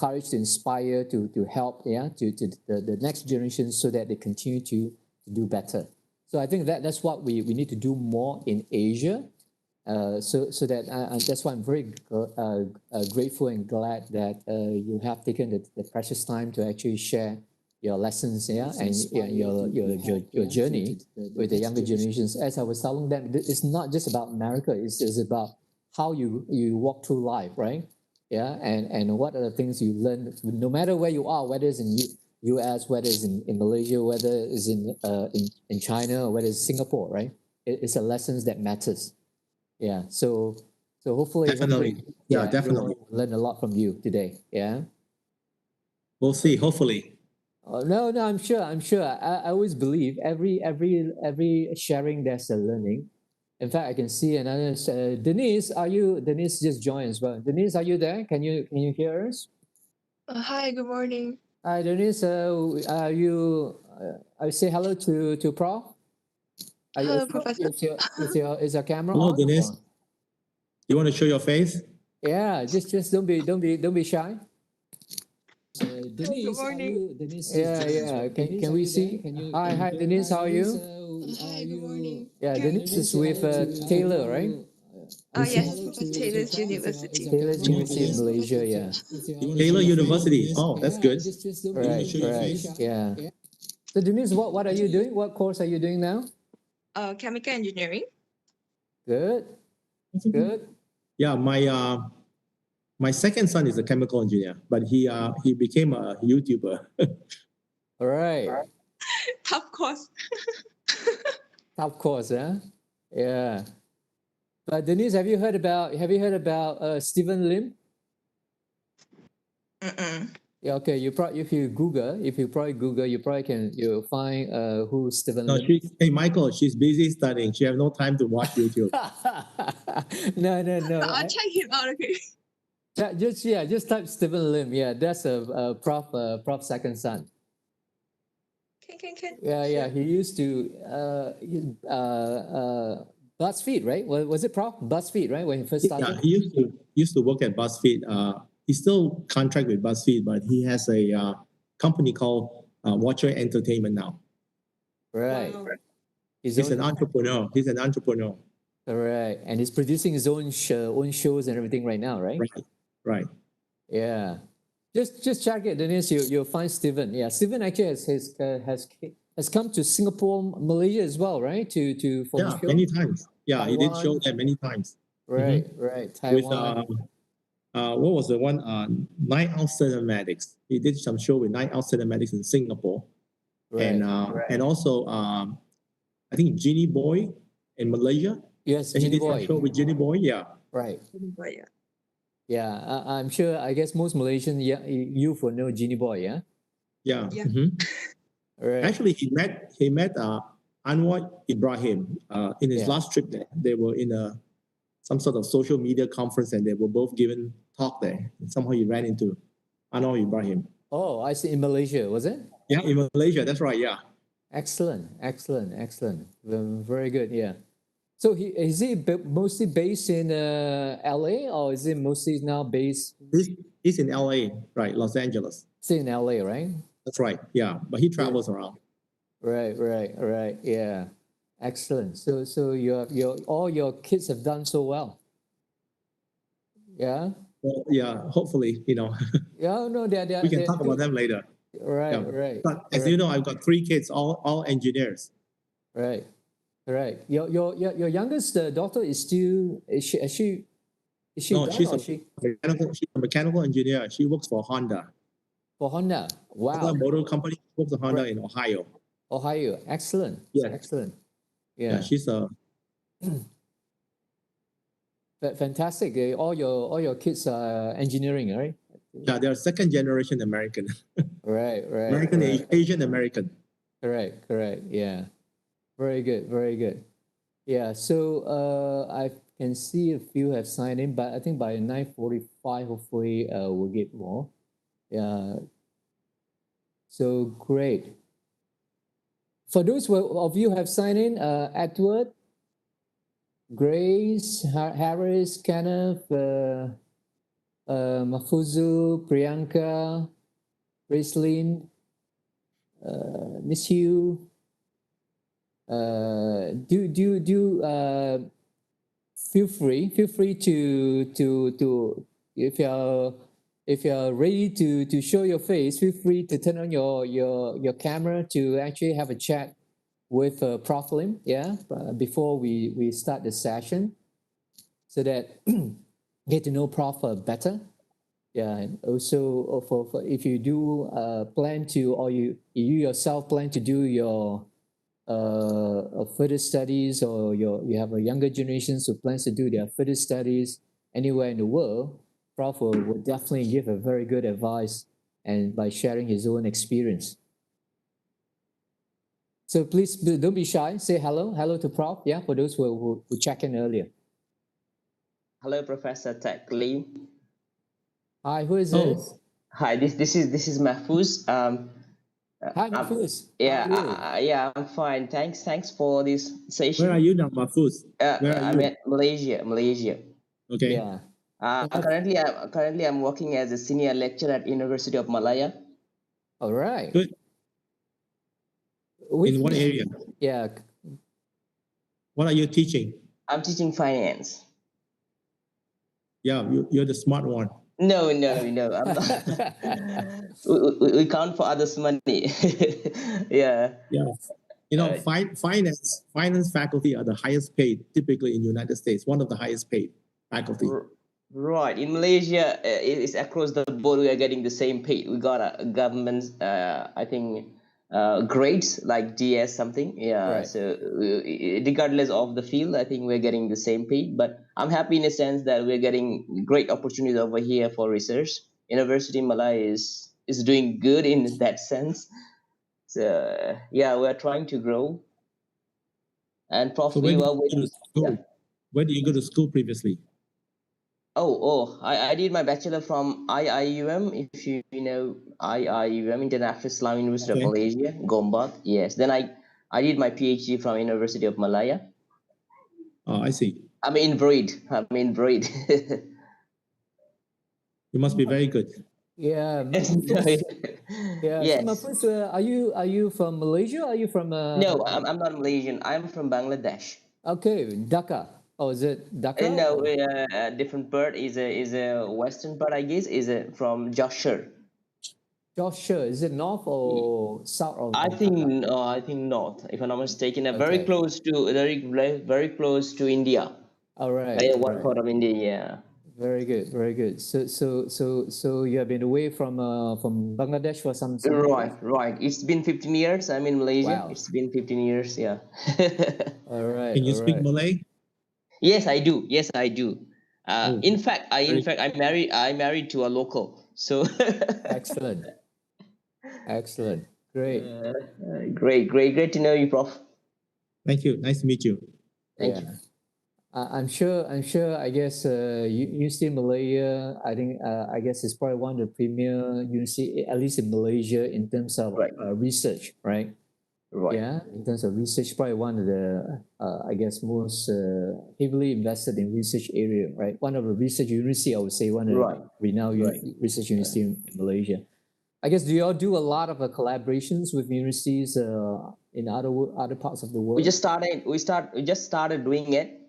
courage to inspire, to help, to the next generation so that they continue to do better. So I think that's what we need to do more in Asia. So that that's why I'm very grateful and glad that you have taken the precious time to actually share your lessons, and your journey with the younger generations. As I was telling them, it's not just about America. It's about how you walk through life, right? Yeah, and what are the things you learn, no matter where you are, whether it's in U.S., whether it's in Malaysia, whether it's in China, or whether it's Singapore, right? It's the lessons that matters. Yeah. So hopefully, Definitely. Yeah, definitely. everyone learn a lot from you today. Yeah. We'll see. Hopefully. No, I'm sure. I always believe every sharing there's a learning. In fact, I can see another. Denise, Denise just joined as well. Denise, are you there? Can you hear us? Hi, good morning. Hi, Denise. Are you? I say hello to Prof. Hello, Professor. Is your camera Hello, on? Denise. You want to show your face? Yeah, just don't be shy. Denise, good morning. Denise? Yeah. Can we see? Hi, Denise. How are you? Hi, good morning. Yeah, Denise is with Taylor, right? Yes, Taylor's University. Taylor's University in Malaysia. Yeah. Taylor University. Oh, that's good. Right. Yeah. So Denise, what are you doing? What course are you doing now? Chemical engineering. Good. Yeah, my second son is a chemical engineer, but he became a YouTuber. All right. Tough course. Tough course, huh? Yeah. But Denise, have you heard about Stephen Lim? Yeah, okay. If you probably Google, you'll find who Stephen No, Lim. hey Michael, she's busy studying. She has no time to watch YouTube. No. I'll check him out. Okay. Just type Stephen Lim. Yeah, that's a prof second son. Can. Yeah. He used to BuzzFeed, right? Was it Prof? BuzzFeed, right? When he first started. Yeah, he used to work at BuzzFeed. He's still contract with BuzzFeed, but he has a company called Watcher Entertainment now. Right. Wow. He's an entrepreneur. Right, and he's producing his own shows and everything right now, right? Right. Yeah. Just check it, Denise. You'll find Stephen. Yeah, Stephen actually has come to Singapore, Malaysia as well, right? For the show. Many times. Yeah, Taiwan. he did show that many times. Right. Taiwan. With what was the one? Night Out Cinematics. He did some show with Night Out Cinematics in Singapore, and also I think Genie Boy in Malaysia. Yes, Genie Boy. Show with Genie Boy. Yeah. Right. Genie Boy. Yeah. Yeah, I'm sure. I guess most Malaysian youth will know Genie Boy. Yeah. Yeah. Yeah. Right. Actually, he met Anwar Ibrahim in his last trip there. They were in some sort of social media conference, and they were both given talk there. And somehow he ran into Anwar Ibrahim. Oh, I see. In Malaysia, was it? Yeah, in Malaysia. That's right. Yeah. Excellent. Very good. Yeah. So is he mostly based in LA, or is he mostly now based? He's in LA, right? Los Angeles. Still in LA, right? That's right. Yeah, but he travels around. Right. Yeah. Excellent. So all your kids have done so well. Yeah. Well, yeah. Hopefully, Yeah. No, we can talk about them later. Right. But as you know, I've got 3 kids, all engineers. Right. Your youngest daughter is still she No, she's a mechanical engineer. She works for Honda. For Honda. Wow. Honda Motor Company. Works for Honda in Ohio. Excellent. Yeah. Excellent. Yeah, she's a fantastic. All your kids are engineering, right? Yeah, they're second generation American. Right. American, Asian American. Correct. Yeah. Very good. Yeah. So I can see a few have signed in, but I think by 9:45, hopefully, we'll get more. Yeah. So great. For those of you who have signed in, Edward, Grace, Harris, Kenneth, Mafuzu, Priyanka, Raislin, Miss you. Feel free to if you're ready to show your face, feel free to turn on your camera to actually have a chat with Prof. Lim, yeah, before we start the session, so that get to know Prof better. Yeah, and also for if you do plan to, or you yourself plan to do your further studies, or you have a younger generations who plans to do their further studies anywhere in the world, Prof will definitely give a very good advice, and by sharing his own experience. So please don't be shy. Say hello to Prof. Yeah, for those who checked in earlier. Hello, Professor Teik Lim. Hi, who is this? Hi, this is Mahfouz. Hi, Mahfouz. Yeah, I'm fine. Thanks for this session. Where are you now, Mahfouz? Where are I'm you? at Malaysia. Okay. Yeah. Currently, I'm working as a senior lecturer at University of Malaya. All right. Good. In what area? Yeah. What are you teaching? I'm teaching finance. Yeah, you're the smart one. No, I'm not. we count for others' money. Yeah. Yeah. You know, finance faculty are the highest paid typically in the United States, one of the highest paid faculty. Right. In Malaysia, it's across the board. We are getting the same pay. We got a government, I think, grades like DS something. Yeah. Right. So regardless of the field, I think we're getting the same pay. But I'm happy in a sense that we're getting great opportunities over here for research. University in Malaya is doing good in that sense. So yeah, we're trying to grow. And Prof. So where did you go to school previously? I did my bachelor from IIUM, if you know IIUM, International Islamic University of Malaysia, Gombak. Yes. Then I did my PhD from University of Malaya. Oh, I see. I'm in breed. You must be very good. Yeah. Yeah. Yes. So Mahfouz, are you from Malaysia? Or are you from? No, I'm not Malaysian. I'm from Bangladesh. Okay, Dhaka. Oh, is it Dhaka? No, a different bird is a Western bird, I guess. Is from Joshua. Joshua, is it north or south of? I think north, if I'm not mistaken. Very close to very close to India. All right. One part of India, yeah. Very good. So you have been away from Bangladesh for some time. Right. It's been 15 years. I'm in Malaysia. Wow. It's been 15 years, yeah. All right. Can you speak Malay? Yes, I do. In fact, I married to a local. So Excellent. Great. Great to know you, Prof. Thank you. Nice to meet you. Thank you. I'm sure. I guess University of Malaya. I think. I guess it's probably one of the premier university, at least in Malaysia, in terms of research, right? Right. Yeah, in terms of research, probably one of the I guess most heavily invested in research area, right? One of the research university, I would say, one of the renowned research university in Malaysia. I guess do you all do a lot of collaborations with universities in other parts of the world? We just started doing it.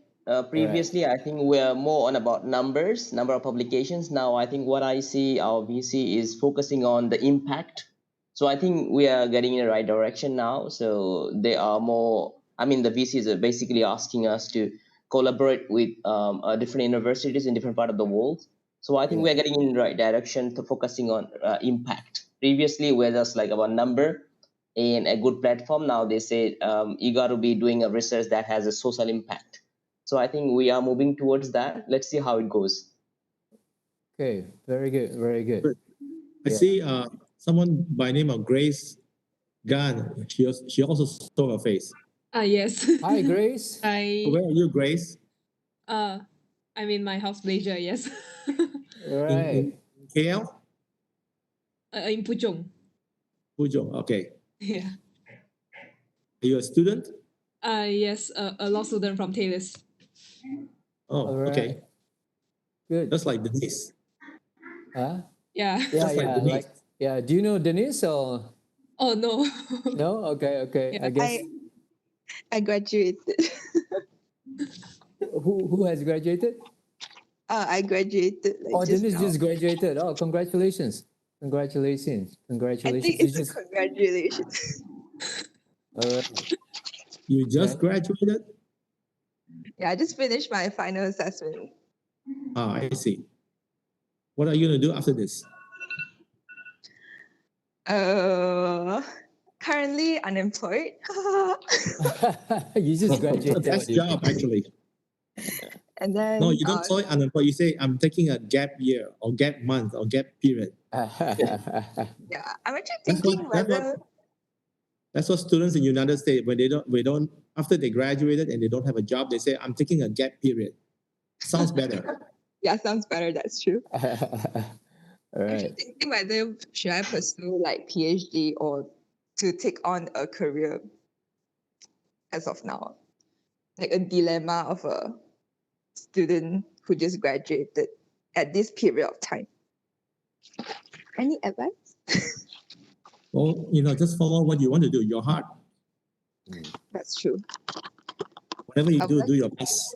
Previously, I think we're more on about number of publications. Now, I think what I see our VC is focusing on the impact. So I think we are getting in the right direction now. So they are more. I mean, the VCs are basically asking us to collaborate with different universities in different part of the world. So I think we are getting in the right direction to focusing on impact. Previously, we're just like about number and a good platform. Now they say you got to be doing a research that has a social impact. So I think we are moving towards that. Let's see how it goes. Okay, very good. I see someone by name of Grace Gan. She also saw her face. Yes. Hi, Grace. Hi. Where are you, Grace? I'm in my house, Malaysia. Yes. Right. In KL? In Puchong. Pujong. Okay. Yeah. Are you a student? Yes. A law student from Talis. Oh, okay. Good. Just like Denise. Huh? Yeah. Yeah, Just like yeah. Denise. Do you know Denise or Oh no. no? Okay, okay. Yeah. I guess I graduated. who has graduated? I graduated like Oh, just Denise now. just graduated. Oh, congratulations. Congratulations. I Congratulations. think You it's a just congratulations. all right. You just Right. graduated? Yeah, I just finished my final assessment. Ah, I see. What are you going to do after this? Currently unemployed. You just graduated. What Best do you job, mean? actually. And then No, you don't call it unemployed. You say, I'm taking a gap year or gap month or gap period. yeah, I'm actually That's thinking what, that's what, whether that's what students in the United States, when we don't, after they graduated and they don't have a job, they say, I'm taking a gap period. Sounds better. yeah, sounds better, that's true. All I'm right. actually thinking whether should I pursue like PhD or to take on a career as of now. Like a dilemma of a student who just graduated at this period of time. Any advice? Well, just follow what you want to do, your heart. That's true. Whatever you I would do, like- do your best.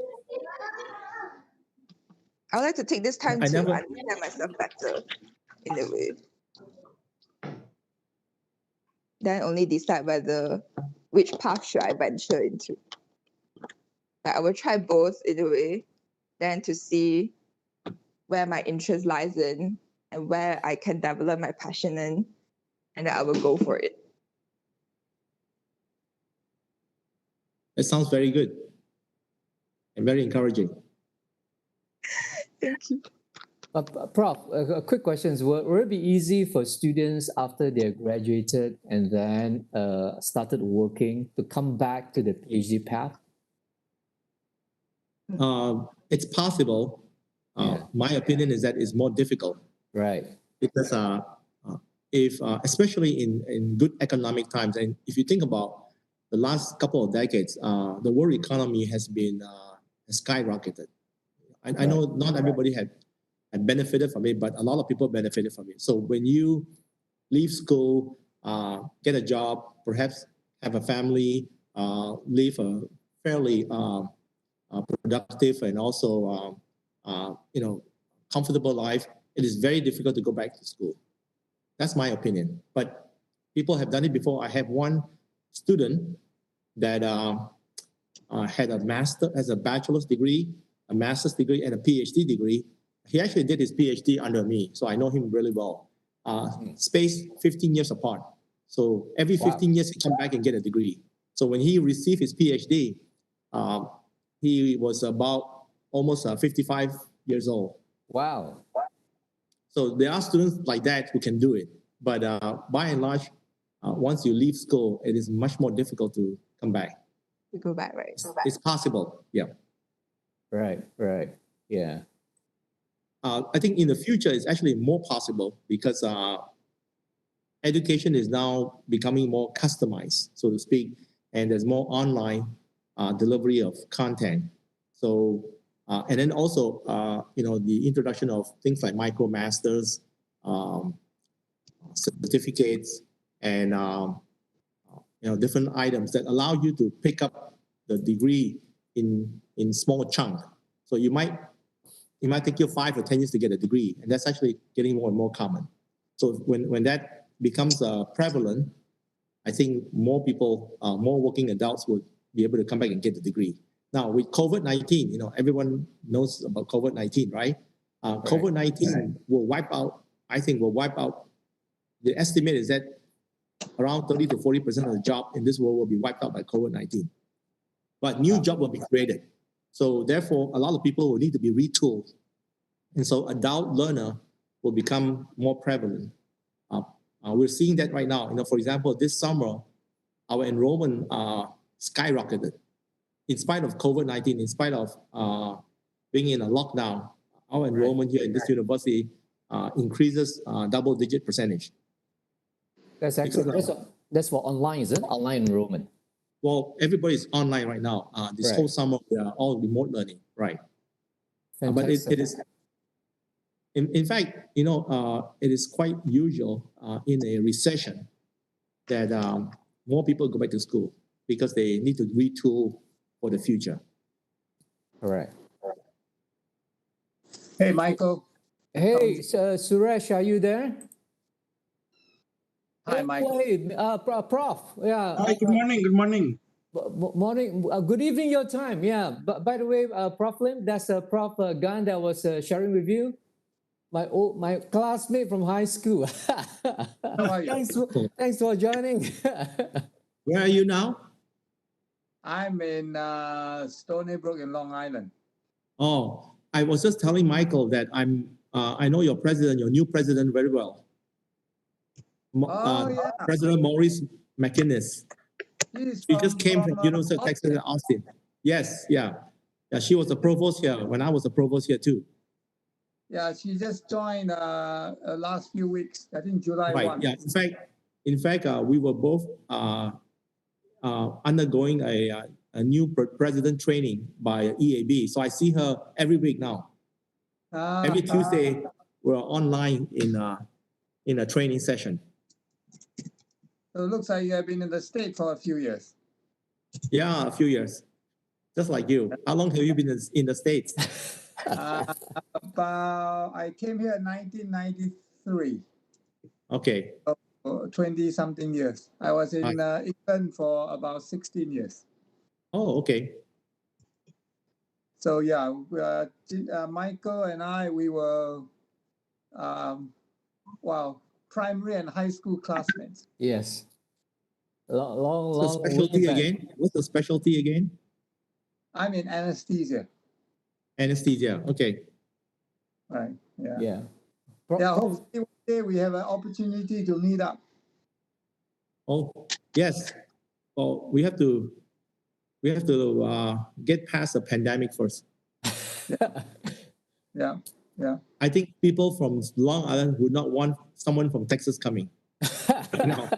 I would like to take this time I to never- understand myself better in a way. Then only decide which path should I venture into. Like I will try both in a way, then to see where my interest lies in and where I can develop my passion in, and then I will go for it. That sounds very good and very encouraging. Thank you. Prof, a quick question. Will it be easy for students after they're graduated and then started working to come back to the PhD path? It's possible. Yeah. My opinion is that it's more difficult Right. because if especially in good economic times, and if you think about the last couple of decades, the world economy has been has skyrocketed. I know not everybody had benefited from it, but a lot of people benefited from it. So when you leave school, get a job, perhaps have a family, live a fairly productive and also comfortable life, it is very difficult to go back to school. That's my opinion. But people have done it before. I have one student that had a bachelor's degree, a master's degree, and a PhD degree. He actually did his PhD under me, so I know him really well. Spaced 15 years apart. So every 15 years, he come back and get a degree. So when he received his PhD, he was about almost 55 years old. Wow. So there are students like that who can do it. But by and large, once you leave school, it is much more difficult to come back. You go back, right? It's possible, yeah. Right. Yeah. I think in the future, it's actually more possible because education is now becoming more customized, so to speak, and there's more online delivery of content. So, and then also, the introduction of things like MicroMasters, certificates, and different items that allow you to pick up the degree in small chunk. So it might take you 5 or 10 years to get a degree, and that's actually getting more and more common. So when that becomes prevalent, I think more people, more working adults would be able to come back and get the degree. Now with COVID-19, everyone knows about COVID-19, right? COVID-19 will wipe out. The estimate is that around 30 to 40% of the job in this world will be wiped out by COVID-19. But new job will be created. So therefore, a lot of people will need to be retooled. And so adult learner will become more prevalent. We're seeing that right now. For example, this summer, our enrollment skyrocketed. In spite of COVID-19, in spite of being in a lockdown, our enrollment here in this university increases double-digit percentage. That's actually that's for online, is it? Online enrollment. Well, everybody's online right now. This whole summer, we are all remote learning, right? But it is in fact, it is quite usual in a recession that more people go back to school because they need to retool for the future. Correct. Hey, Michael. Hey, Suresh, are you there? Hi, Hey, Michael. Prof. Yeah. Hi, good morning. Good morning. Morning. Good evening, your time. Yeah. But by the way, Prof. Lim, that's Prof. Gan that was sharing with you. My classmate from high school. How are you? Thanks for joining. Where are you now? I'm in Stony Brook in Long Island. Oh, I was just telling Michael that I know your new president very well. Yeah. President Maurice McInnes. She just came from University of Texas at Austin. Yes, yeah. She was the provost here when I was the provost here too. Yeah, she just joined last few weeks. I think July Right. 1. Yeah. In fact, we were both undergoing a new president training by EAB. So I see her every week now. Every Tuesday, we're online in a training session. So it looks like you have been in the state for a few years. Yeah, a few years. Just like you. How long have you been in the States? I came here in 1993. Okay. 20-something years. I was in England for about 16 years. Oh, okay. So yeah, Michael and I, we were, primary and high school classmates. Yes. Long. What's the specialty again? What's the specialty again? I'm in anesthesia. Anesthesia. Okay. Right. Yeah. Yeah. Hopefully one day we have an opportunity to meet up. Oh, yes. Well, we have to get past the pandemic first. Yeah. I think people from Long Island would not want someone from Texas coming. No.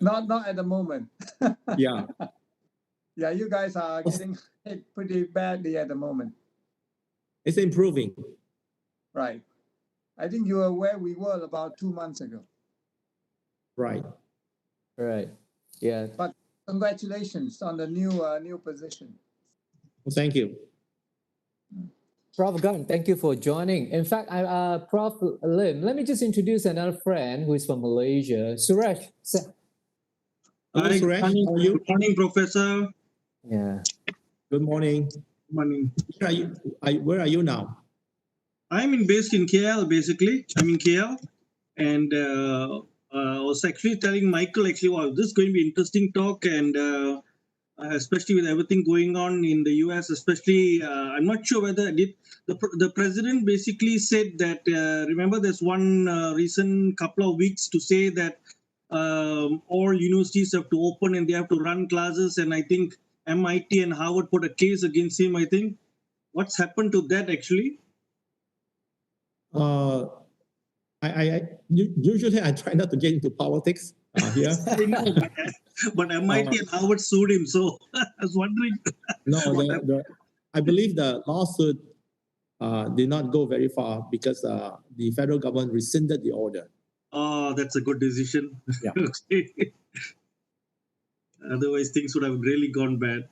Not at the moment. Yeah. Yeah, you guys are getting hit pretty badly at the moment. It's improving. Right. I think you were where we were about 2 months ago. Right. Right. Yeah. But congratulations on the new position. Well, thank you. Prof. Gan, thank you for joining. In fact, Prof. Lim, let me just introduce another friend who is from Malaysia, Suresh. Hello, Hi, Suresh. good How are you? morning, Professor. Yeah. Good morning. Good morning. Where are you now? I'm based in KL, basically. I'm in KL. And I was actually telling Michael, wow, this is going to be an interesting talk. And especially with everything going on in the US, especially, I'm not sure whether the president basically said that, remember there's one recent couple of weeks to say that all universities have to open and they have to run classes. And I think MIT and Harvard put a case against him, I think. What's happened to that actually? Usually I try not to get into politics here. I know, but MIT and Harvard sued him, so I was wondering. No, I believe the lawsuit did not go very far because the federal government rescinded the order. Oh, that's a good decision. Yeah. Okay. Otherwise, things would have really gone bad.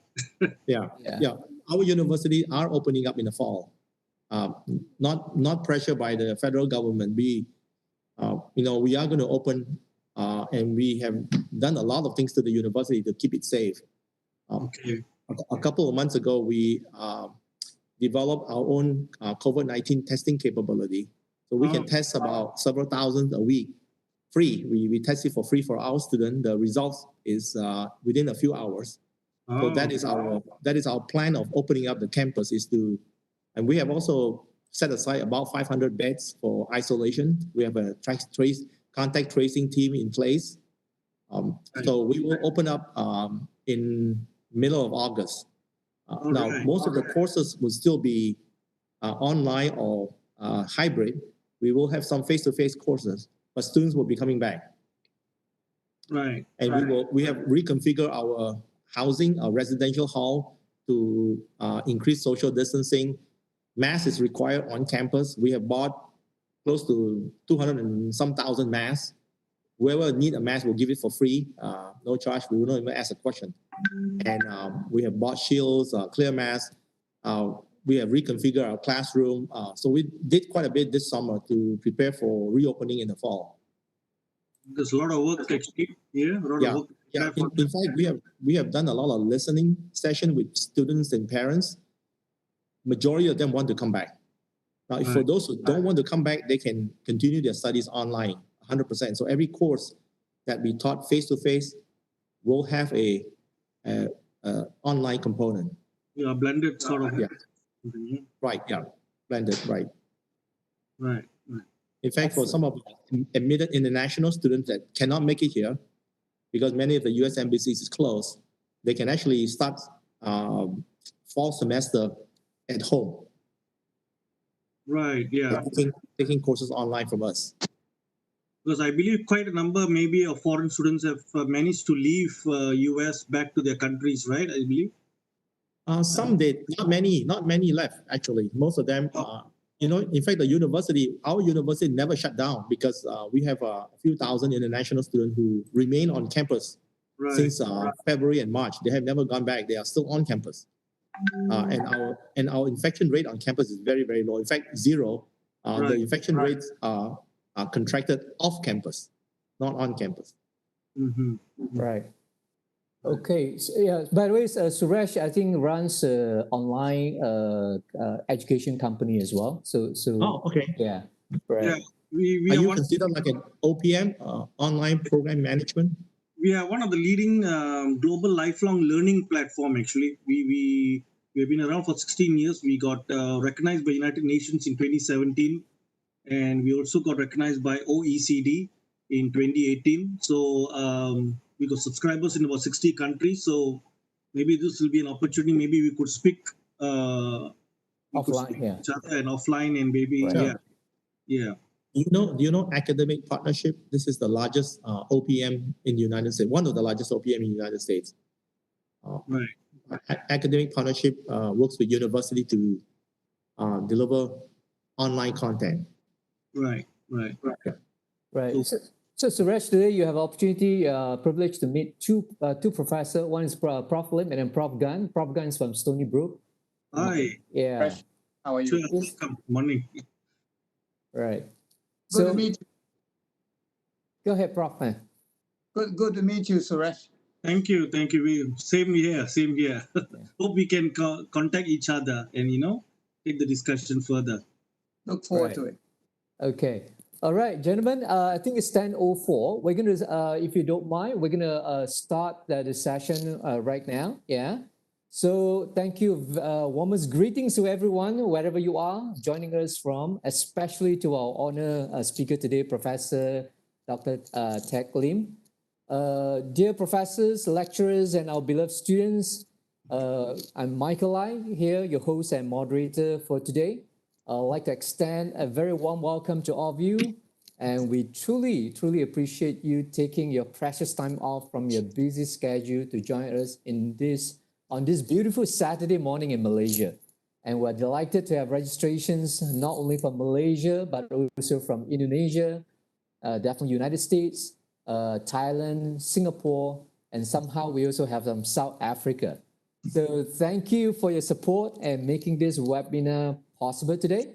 Yeah. Our universities are opening up in the fall. Not pressured by the federal government. We are going to open, and we have done a lot of things to the university to keep it safe. Okay. A couple of months ago, we developed our own COVID-19 testing capability. So we can test about several thousand a week, free. We test it for free for our students. The results is within a few hours. So that is our plan of opening up the campus and we have also set aside about 500 beds for isolation. We have a contact tracing team in place. So we will open up in middle of August. Most of the courses will still be online or hybrid. We will have some face-to-face courses, but students will be coming back. Right. And we have reconfigured our housing, our residential hall to increase social distancing. Mask is required on campus. We have bought close to 200 and some thousand masks. Whoever need a mask, will give it for free, no charge. We will not even ask a question. And we have bought shields, clear masks. We have reconfigured our classroom. So we did quite a bit this summer to prepare for reopening in the fall. There's a lot of work actually here. A lot of work. Yeah. In fact, we have done a lot of listening session with students and parents. Majority of them want to come back. Now, if for those who don't want to come back, they can continue their studies online, 100%. So every course that we taught face-to-face will have a online component. Yeah, blended sort of. Yeah. Right. Yeah. Blended. Right. Right. In fact, for some of the admitted international students that cannot make it here, because many of the U.S. embassies is closed, they can actually start fall semester at home. Right. Yeah. Taking courses online from us. Because I believe quite a number, maybe, of foreign students have managed to leave U.S. back to their countries, right? I believe. Some did, not many left actually. Most of them, in fact, our university never shut down because we have a few thousand international students who remain on campus since February and March. They have never gone back. They are still on campus, and our infection rate on campus is very, very low. In fact, zero. The infection rates are contracted off campus, not on campus. Mm-hmm. Right. Okay. So, yeah. By the way, Suresh, I think runs online education company as well. So. Oh, okay. Yeah. Right. Yeah. Are you considered like an OPM, online program management? We are one of the leading global lifelong learning platform. Actually, we've been around for 16 years. We got recognized by United Nations in 2017, and we also got recognized by OECD in 2018. So we got subscribers in about 60 countries. So maybe this will be an opportunity. Maybe we could speak offline, each other and offline, and maybe yeah. Do you know Academic Partnership? This is the largest OPM in the United States. One of the largest OPM in the United States. Academic Partnership works with university to deliver online content. Right. So Suresh, today you have opportunity, privilege to meet two professors. One is Prof. Lim and then Prof. Gun. Prof. Gun is from Stony Brook. Hi. Yeah. How are you? Sure. Welcome. Morning. Right. Good to meet you. Go ahead, Prof. Good to meet you, Suresh. Thank you. Same here. Hope we can contact each other and take the discussion further. Look forward to it. Okay. All right, gentlemen. I think it's 10:04. We're gonna, if you don't mind, we're gonna start the session right now. Yeah. So thank you. Warmest greetings to everyone, wherever you are joining us from, especially to our honor speaker today, Professor Dr. Teik Lim. Dear professors, lecturers, and our beloved students, I'm Michael Lai here, your host and moderator for today. I'd like to extend a very warm welcome to all of you, and we truly appreciate you taking your precious time off from your busy schedule to join us on this beautiful Saturday morning in Malaysia. And we're delighted to have registrations not only from Malaysia, but also from Indonesia, definitely United States, Thailand, Singapore, and somehow we also have some South Africa. So thank you for your support and making this webinar possible today.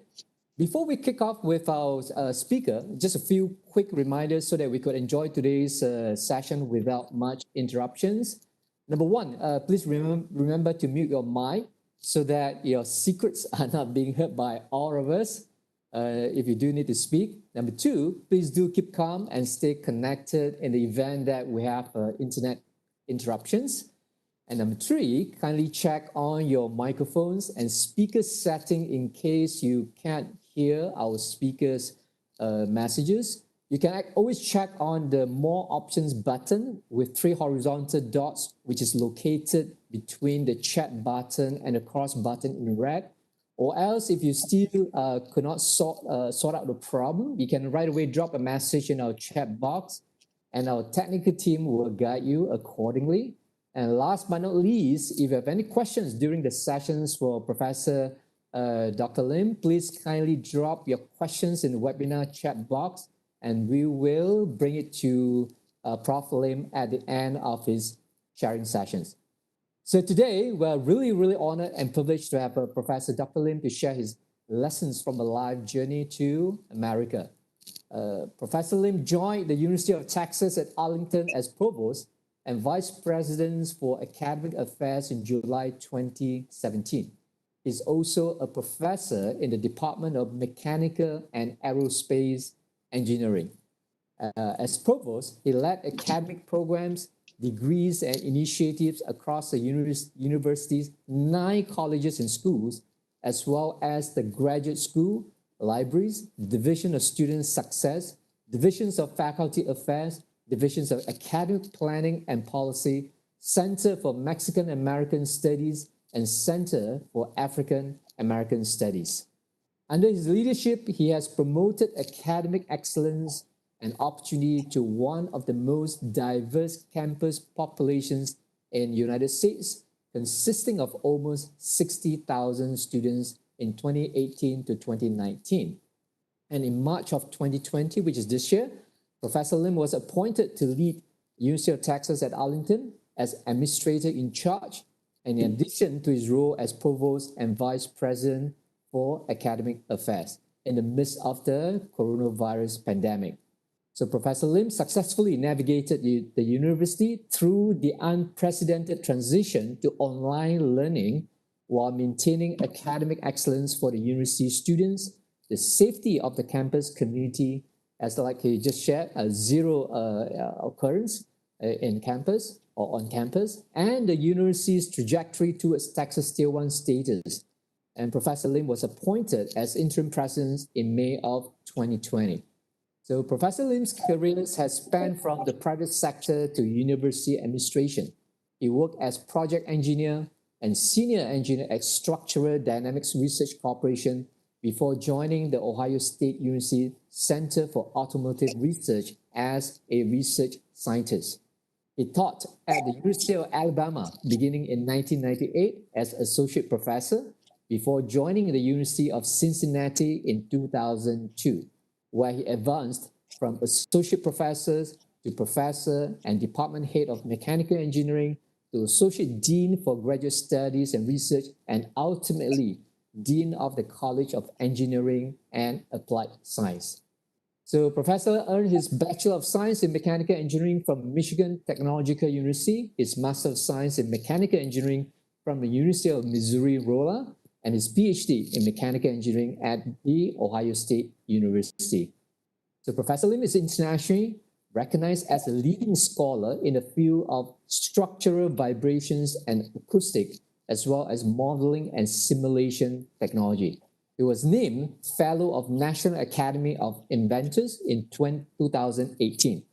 Before we kick off with our speaker, just a few quick reminders so that we could enjoy today's session without much interruptions. Number one, please remember to mute your mic so that your secrets are not being heard by all of us if you do need to speak. Number two, please do keep calm and stay connected in the event that we have internet interruptions. And number three, kindly check on your microphones and speaker setting in case you can't hear our speakers' messages. You can always check on the More Options button with 3 horizontal dots, which is located between the chat button and the cross button in red. Or else, if you still could not sort out the problem, you can right away drop a message in our chat box, and our technical team will guide you accordingly. And last but not least, if you have any questions during the sessions for Professor Dr. Lim, please kindly drop your questions in the webinar chat box, and we will bring it to Prof. Lim at the end of his sharing sessions. So today, we're really, really honored and privileged to have Professor Dr. Lim to share his lessons from a life journey to America. Professor Lim joined the University of Texas at Arlington as Provost and Vice President for Academic Affairs in July 2017. He's also a professor in the Department of Mechanical and Aerospace Engineering. As Provost, he led academic programs, degrees, and initiatives across the university's 9 colleges and schools, as well as the graduate school, libraries, Division of Student Success, Divisions of Faculty Affairs, Divisions of Academic Planning and Policy, Center for Mexican American Studies, and Center for African American Studies. Under his leadership, he has promoted academic excellence and opportunity to one of the most diverse campus populations in the United States, consisting of almost 60,000 students in 2018 to 2019. And in March of 2020, which is this year, Professor Lim was appointed to lead University of Texas at Arlington as administrator in charge, and in addition to his role as provost and vice president for academic affairs in the midst of the coronavirus pandemic. So Professor Lim successfully navigated the university through the unprecedented transition to online learning while maintaining academic excellence for the university students, the safety of the campus community, as like he just shared, zero occurrence in campus or on campus, and the university's trajectory towards Texas Tier 1 status. And Professor Lim was appointed as interim president in May of 2020. So Professor Lim's career has spanned from the private sector to university administration. He worked as project engineer and senior engineer at Structural Dynamics Research Corporation before joining the Ohio State University Center for Automotive Research as a research scientist. He taught at the University of Alabama beginning in 1998 as associate professor before joining the University of Cincinnati in 2002, where he advanced from associate professor to professor and department head of mechanical engineering to associate dean for graduate studies and research, and ultimately dean of the College of Engineering and Applied Science. So Professor earned his Bachelor of Science in Mechanical Engineering from Michigan Technological University, his Master of Science in Mechanical Engineering from the University of Missouri-Rolla, and his Ph.D. in Mechanical Engineering at the Ohio State University. So Professor Lim is internationally recognized as a leading scholar in the field of structural vibrations and acoustics, as well as modeling and simulation technology. He was named Fellow of National Academy of Inventors in 2018.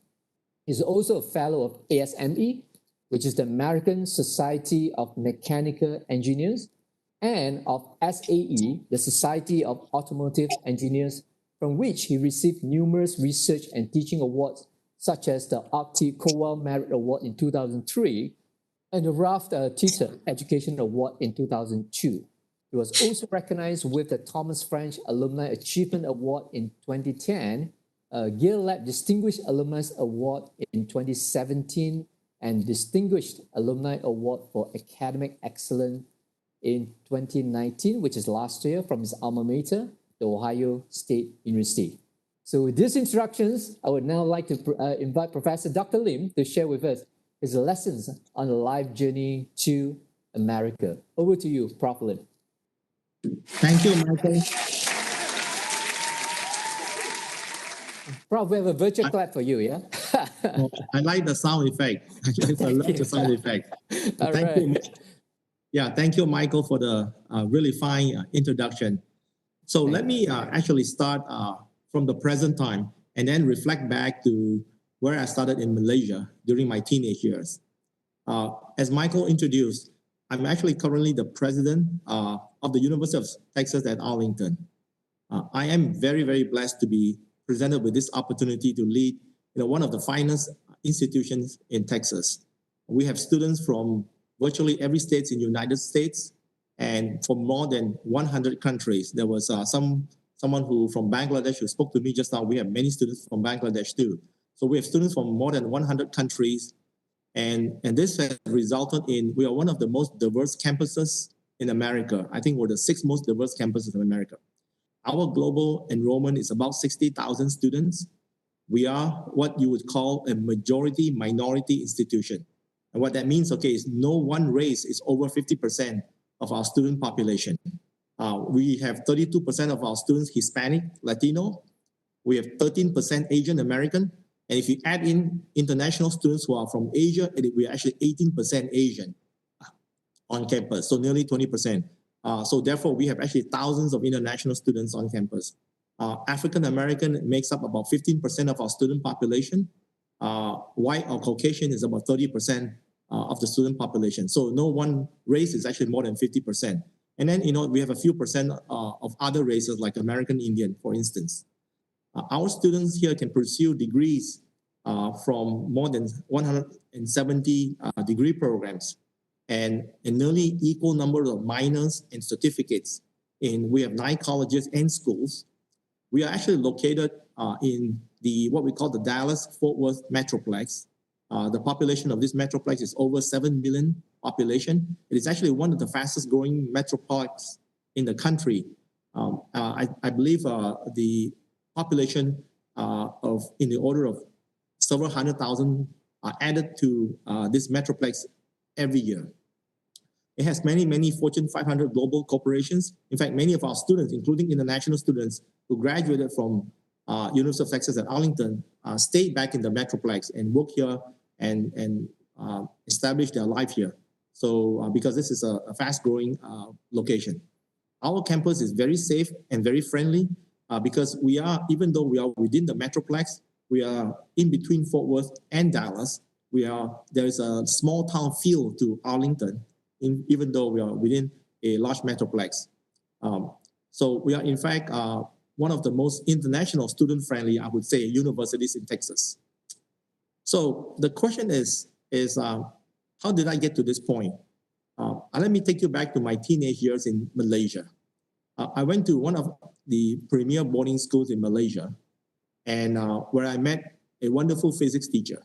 He's also a Fellow of ASME, which is the American Society of Mechanical Engineers, and of SAE, the Society of Automotive Engineers, from which he received numerous research and teaching awards, such as the Arctic Cowell Merit Award in 2003 and the Raft Teacher Education Award in 2002. He was also recognized with the Thomas French Alumni Achievement Award in 2010, Gale Lab Distinguished Alumnus Award in 2017, and Distinguished Alumni Award for Academic Excellence in 2019, which is last year, from his alma mater, the Ohio State University. So with these introductions, I would now like to invite Professor Dr. Lim to share with us his lessons on the life journey to America. Over to you, Prof. Lim. Thank you, Michael. Prof, we have a virtual clap for you, yeah? I like the sound effect. I love the sound effect. Thank you. Yeah, thank you, Michael, for the really fine introduction. So let me actually start from the present time and then reflect back to where I started in Malaysia during my teenage years. As Michael introduced, I'm actually currently the president of the University of Texas at Arlington. I am very, very blessed to be presented with this opportunity to lead one of the finest institutions in Texas. We have students from virtually every state in the United States, and from more than 100 countries. There was someone who from Bangladesh who spoke to me just now. We have many students from Bangladesh too. So we have students from more than 100 countries. And this has resulted in, we are one of the most diverse campuses in America. I think we're the 6th most diverse campuses in America. Our global enrollment is about 60,000 students. We are what you would call a majority minority institution. And what that means, okay, is no one race is over 50% of our student population. We have 32% of our students Hispanic, Latino. We have 13% Asian American. And if you add in international students who are from Asia, we are actually 18% Asian on campus, so nearly 20%. So therefore, we have actually thousands of international students on campus. African American makes up about 15% of our student population. White or Caucasian is about 30% of the student population. So no one race is actually more than 50%. And then, we have a few percent of other races like American Indian, for instance. Our students here can pursue degrees from more than 170 degree programs and a nearly equal number of minors and certificates. We have 9 colleges and schools. We are actually located in what we call the Dallas-Fort Worth Metroplex. The population of this Metroplex is over 7 million population. It is actually one of the fastest growing Metroplex in the country. I believe the population in the order of several 100,000 are added to this Metroplex every year. It has many, many Fortune 500 global corporations. In fact, many of our students, including international students who graduated from University of Texas at Arlington, stayed back in the Metroplex and work here and establish their life here. So because this is a fast-growing location. Our campus is very safe and very friendly because even though we are within the Metroplex, we are in between Fort Worth and Dallas. There is a small town feel to Arlington, even though we are within a large Metroplex. So we are, in fact, one of the most international student-friendly, I would say, universities in Texas. So the question is how did I get to this point? Let me take you back to my teenage years in Malaysia. I went to one of the premier boarding schools in Malaysia, and where I met a wonderful physics teacher.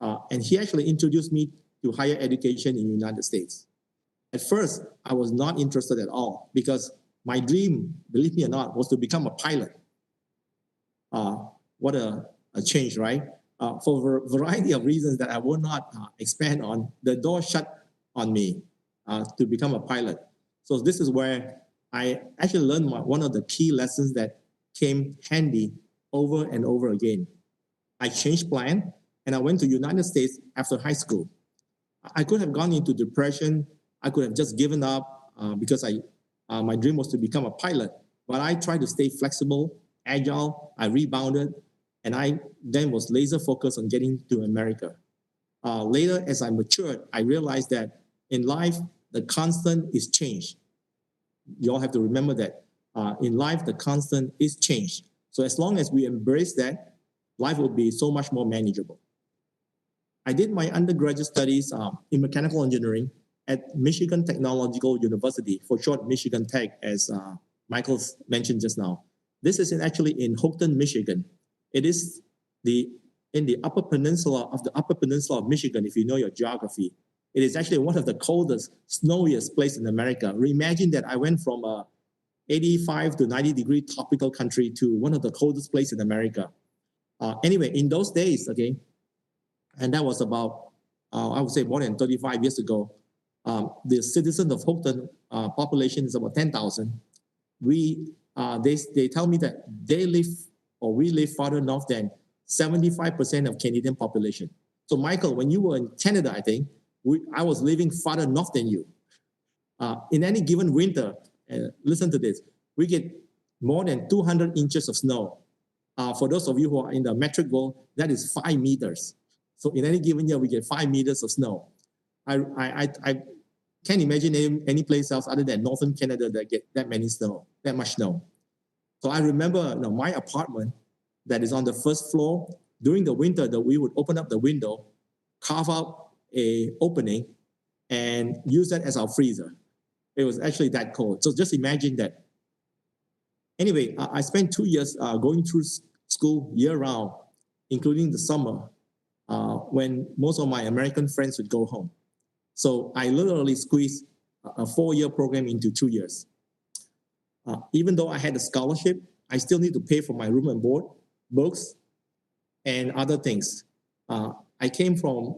And he actually introduced me to higher education in the United States. At first, I was not interested at all because my dream, believe me or not, was to become a pilot. What a change, right? For a variety of reasons that I will not expand on, the door shut on me to become a pilot. So this is where I actually learned one of the key lessons that came handy over and over again. I changed plan and I went to the United States after high school. I could have gone into depression. I could have just given up because my dream was to become a pilot. But I tried to stay flexible, agile. I rebounded, and I then was laser focused on getting to America. Later, as I matured, I realized that in life, the constant is change. You all have to remember that in life, the constant is change. So as long as we embrace that, life will be so much more manageable. I did my undergraduate studies in mechanical engineering at Michigan Technological University, for short, Michigan Tech, as Michael mentioned just now. This is actually in Houlton, Michigan. It is in the upper peninsula of Michigan, if you know your geography. It is actually one of the coldest, snowiest place in America. Imagine that I went from a 85 to 90 degree tropical country to one of the coldest places in America. Anyway, in those days, okay, and that was about, I would say more than 35 years ago, the citizens of Houlton population is about 10,000. They tell me that we live farther north than 75% of Canadian population. So Michael, when you were in Canada, I think, I was living farther north than you. In any given winter, listen to this, we get more than 200 inches of snow. For those of you who are in the metric world, that is 5 meters. So in any given year, we get 5 meters of snow. I can't imagine any place else other than northern Canada that get that much snow. So I remember my apartment that is on the first floor. During the winter, we would open up the window, carve out an opening, and use that as our freezer. It was actually that cold. So just imagine that. Anyway, I spent 2 years going through school year round, including the summer, when most of my American friends would go home. So I literally squeezed a 4-year program into 2 years. Even though I had a scholarship, I still need to pay for my room and board, books, and other things. I came from,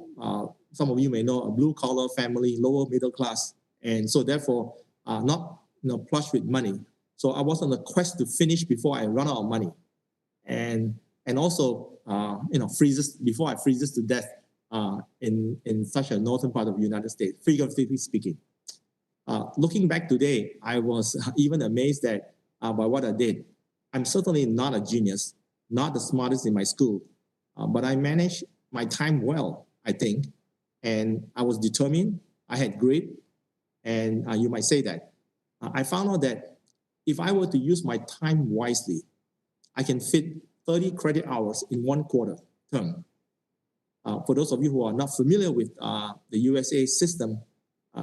some of you may know, a blue-collar family, lower middle class, and so therefore not plush with money. So I was on a quest to finish before I run out of money, and also freezes before I freezes to death in such a northern part of the United States, figuratively speaking. Looking back today, I was even amazed that by what I did. I'm certainly not a genius, not the smartest in my school, but I managed my time well, I think, and I was determined. I had grit, and you might say that. I found out that if I were to use my time wisely, I can fit 30 credit hours in 1 quarter term. For those of you who are not familiar with the USA system,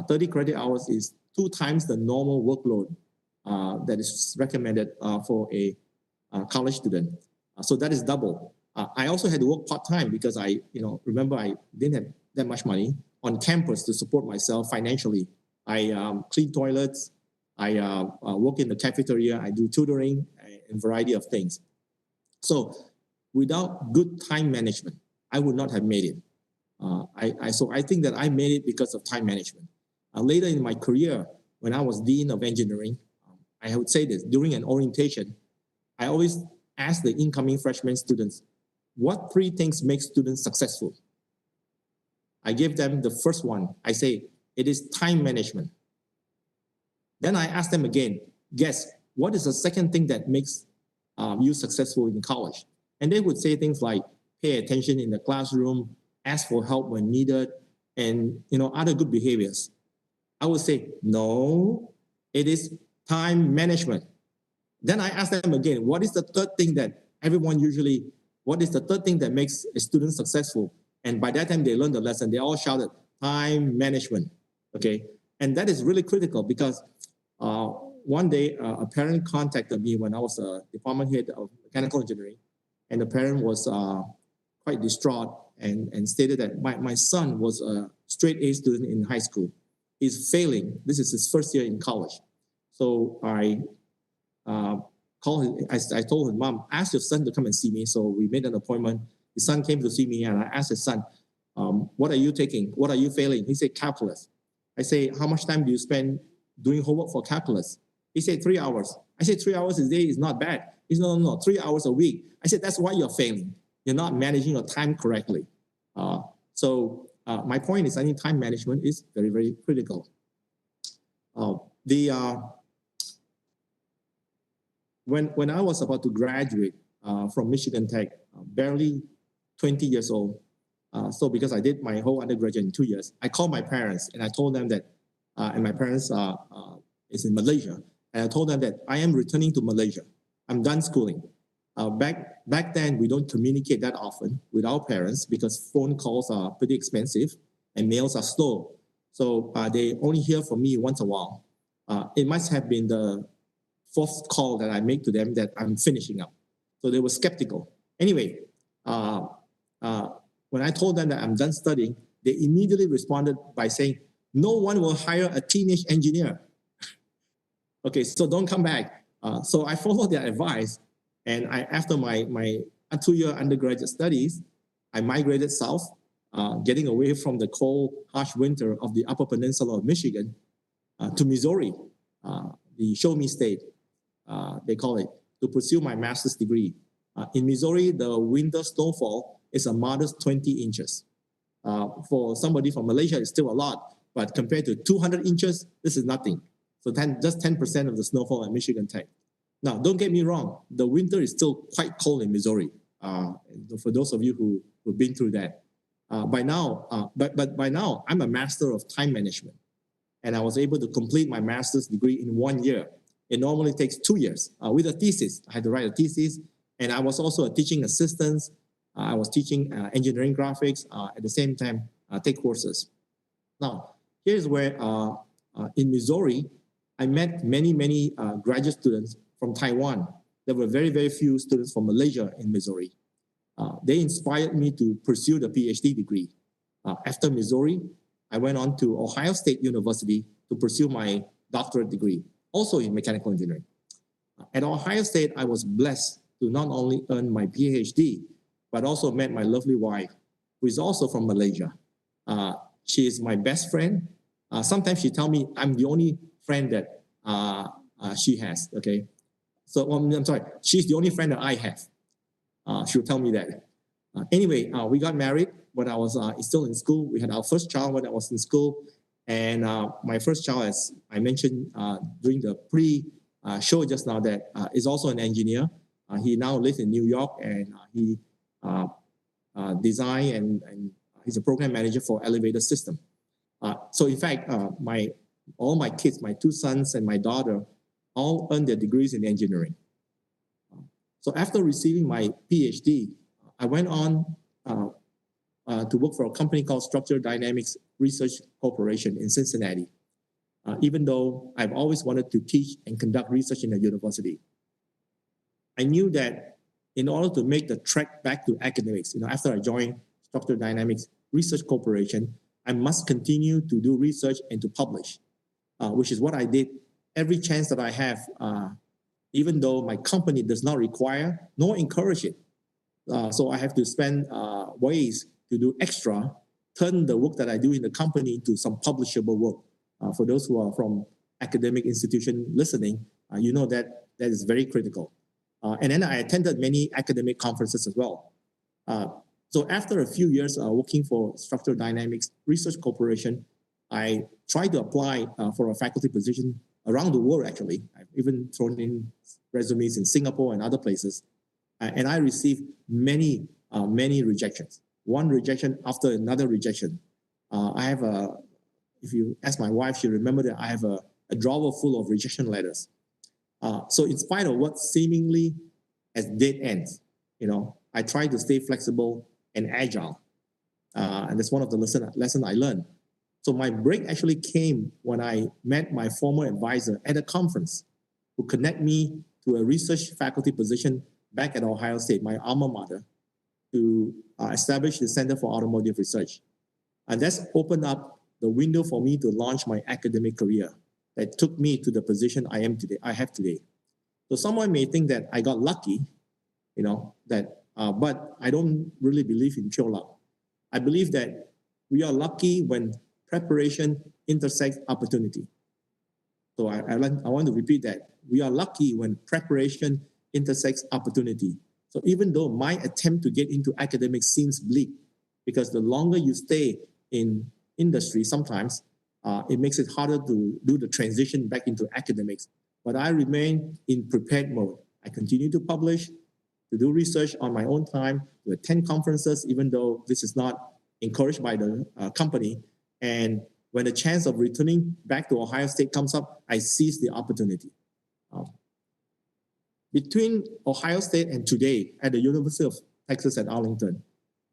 30 credit hours is 2 times the normal workload that is recommended for a college student. So that is double. I also had to work part-time because remember I didn't have that much money on campus to support myself financially. I clean toilets, I work in the cafeteria, I do tutoring and variety of things. So without good time management, I would not have made it. So I think that I made it because of time management. Later in my career, when I was Dean of Engineering, I would say this, during an orientation, I always ask the incoming freshman students, what 3 things make students successful? I give them the first one. I say, it is time management. Then I ask them again, guess, what is the second thing that makes you successful in college? And they would say things like, pay attention in the classroom, ask for help when needed, and other good behaviors. I would say, no, it is time management. Then I ask them again, what is the third thing that what is the third thing that makes a student successful? And by that time they learned the lesson, they all shouted, time management, okay? And that is really critical because one day a parent contacted me when I was a department head of mechanical engineering, and the parent was quite distraught and stated that my son was a straight A student in high school. He's failing. This is his first year in college. So I I told his mom, ask your son to come and see me. So we made an appointment. His son came to see me and I asked his son, what are you taking? What are you failing? He said, calculus. I say, how much time do you spend doing homework for calculus? He said, 3 hours. I said, 3 hours a day is not bad. He said, no, 3 hours a week. I said, that's why you're failing. You're not managing your time correctly. So my point is, I think time management is very, very critical. When I was about to graduate from Michigan Tech, barely 20 years old, so because I did my whole undergraduate in 2 years, I called my parents and I told them that, and my parents is in Malaysia, and I told them that I am returning to Malaysia. I'm done schooling. Back then, we don't communicate that often with our parents because phone calls are pretty expensive and mails are slow. So they only hear from me once a while. It must have been the 4th call that I make to them that I'm finishing up. So they were skeptical. Anyway, when I told them that I'm done studying, they immediately responded by saying, no one will hire a teenage engineer. Okay, so don't come back. So I followed their advice. And after my 2-year undergraduate studies, I migrated south, getting away from the cold, harsh winter of the Upper Peninsula of Michigan to Missouri, the Show Me State, they call it, to pursue my master's degree. In Missouri, the winter snowfall is a modest 20 inches. For somebody from Malaysia, it's still a lot, but compared to 200 inches, this is nothing. So just 10% of the snowfall at Michigan Tech. Now, don't get me wrong, the winter is still quite cold in Missouri. For those of you who've been through that. By now, I'm a master of time management. And I was able to complete my master's degree in 1 year. It normally takes 2 years with a thesis. I had to write a thesis. And I was also a teaching assistant. I was teaching engineering graphics at the same time, take courses. Now, here's where in Missouri, I met many graduate students from Taiwan. There were very few students from Malaysia in Missouri. They inspired me to pursue the PhD degree. After Missouri, I went on to Ohio State University to pursue my doctorate degree, also in mechanical engineering. At Ohio State, I was blessed to not only earn my PhD, but also met my lovely wife, who is also from Malaysia. She is my best friend. Sometimes she tells me I'm the only friend that she has, okay? So, I'm sorry, she's the only friend that I have. She'll tell me that. Anyway, we got married when I was still in school. We had our first child when I was in school. And my first child, as I mentioned during the pre-show just now, that is also an engineer. He now lives in New York, and he design and he's a program manager for elevator system. So in fact, all my kids, my two sons and my daughter, all earned their degrees in engineering. So after receiving my PhD, I went on to work for a company called Structural Dynamics Research Corporation in Cincinnati, even though I've always wanted to teach and conduct research in a university. I knew that in order to make the trek back to academics, after I joined Structural Dynamics Research Corporation, I must continue to do research and to publish, which is what I did every chance that I have, even though my company does not require nor encourage it. So I have to spend ways to do extra, turn the work that I do in the company into some publishable work. For those who are from academic institution listening, you know that is very critical. And then I attended many academic conferences as well. So after a few years working for Structural Dynamics Research Corporation, I tried to apply for a faculty position around the world, actually. I've even thrown in resumes in Singapore and other places. And I received many rejections. One rejection after another rejection. I have if you ask my wife, she'll remember that I have a drawer full of rejection letters. So in spite of what seemingly as dead ends, I try to stay flexible and agile. And that's one of the lesson I learned. So my break actually came when I met my former advisor at a conference who connected me to a research faculty position back at Ohio State, my alma mater, to establish the Center for Automotive Research. And that's opened up the window for me to launch my academic career that took me to the position I have today. So someone may think that I got lucky, but I don't really believe in pure luck. I believe that we are lucky when preparation intersects opportunity. So I want to repeat that. We are lucky when preparation intersects opportunity. So even though my attempt to get into academics seems bleak, because the longer you stay in industry, sometimes it makes it harder to do the transition back into academics. But I remain in prepared mode. I continue to publish, to do research on my own time, to attend conferences, even though this is not encouraged by the company. And when the chance of returning back to Ohio State comes up, I seize the opportunity. Between Ohio State and today at the University of Texas at Arlington,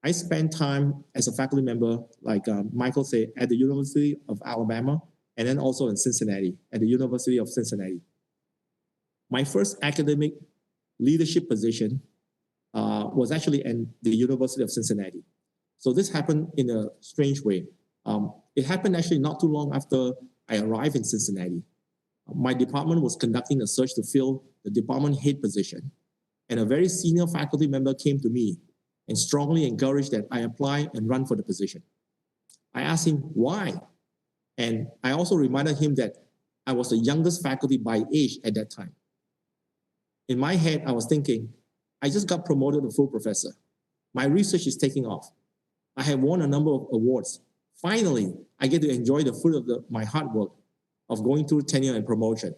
I spent time as a faculty member, like Michael said, at the University of Alabama, and then also in Cincinnati, at the University of Cincinnati. My first academic leadership position was actually in the University of Cincinnati. So this happened in a strange way. It happened actually not too long after I arrived in Cincinnati. My department was conducting a search to fill the department head position, and a very senior faculty member came to me and strongly encouraged that I apply and run for the position. I asked him why, and I also reminded him that I was the youngest faculty by age at that time. In my head, I was thinking, I just got promoted to full professor. My research is taking off. I have won a number of awards. Finally, I get to enjoy the fruit of my hard work of going through tenure and promotion.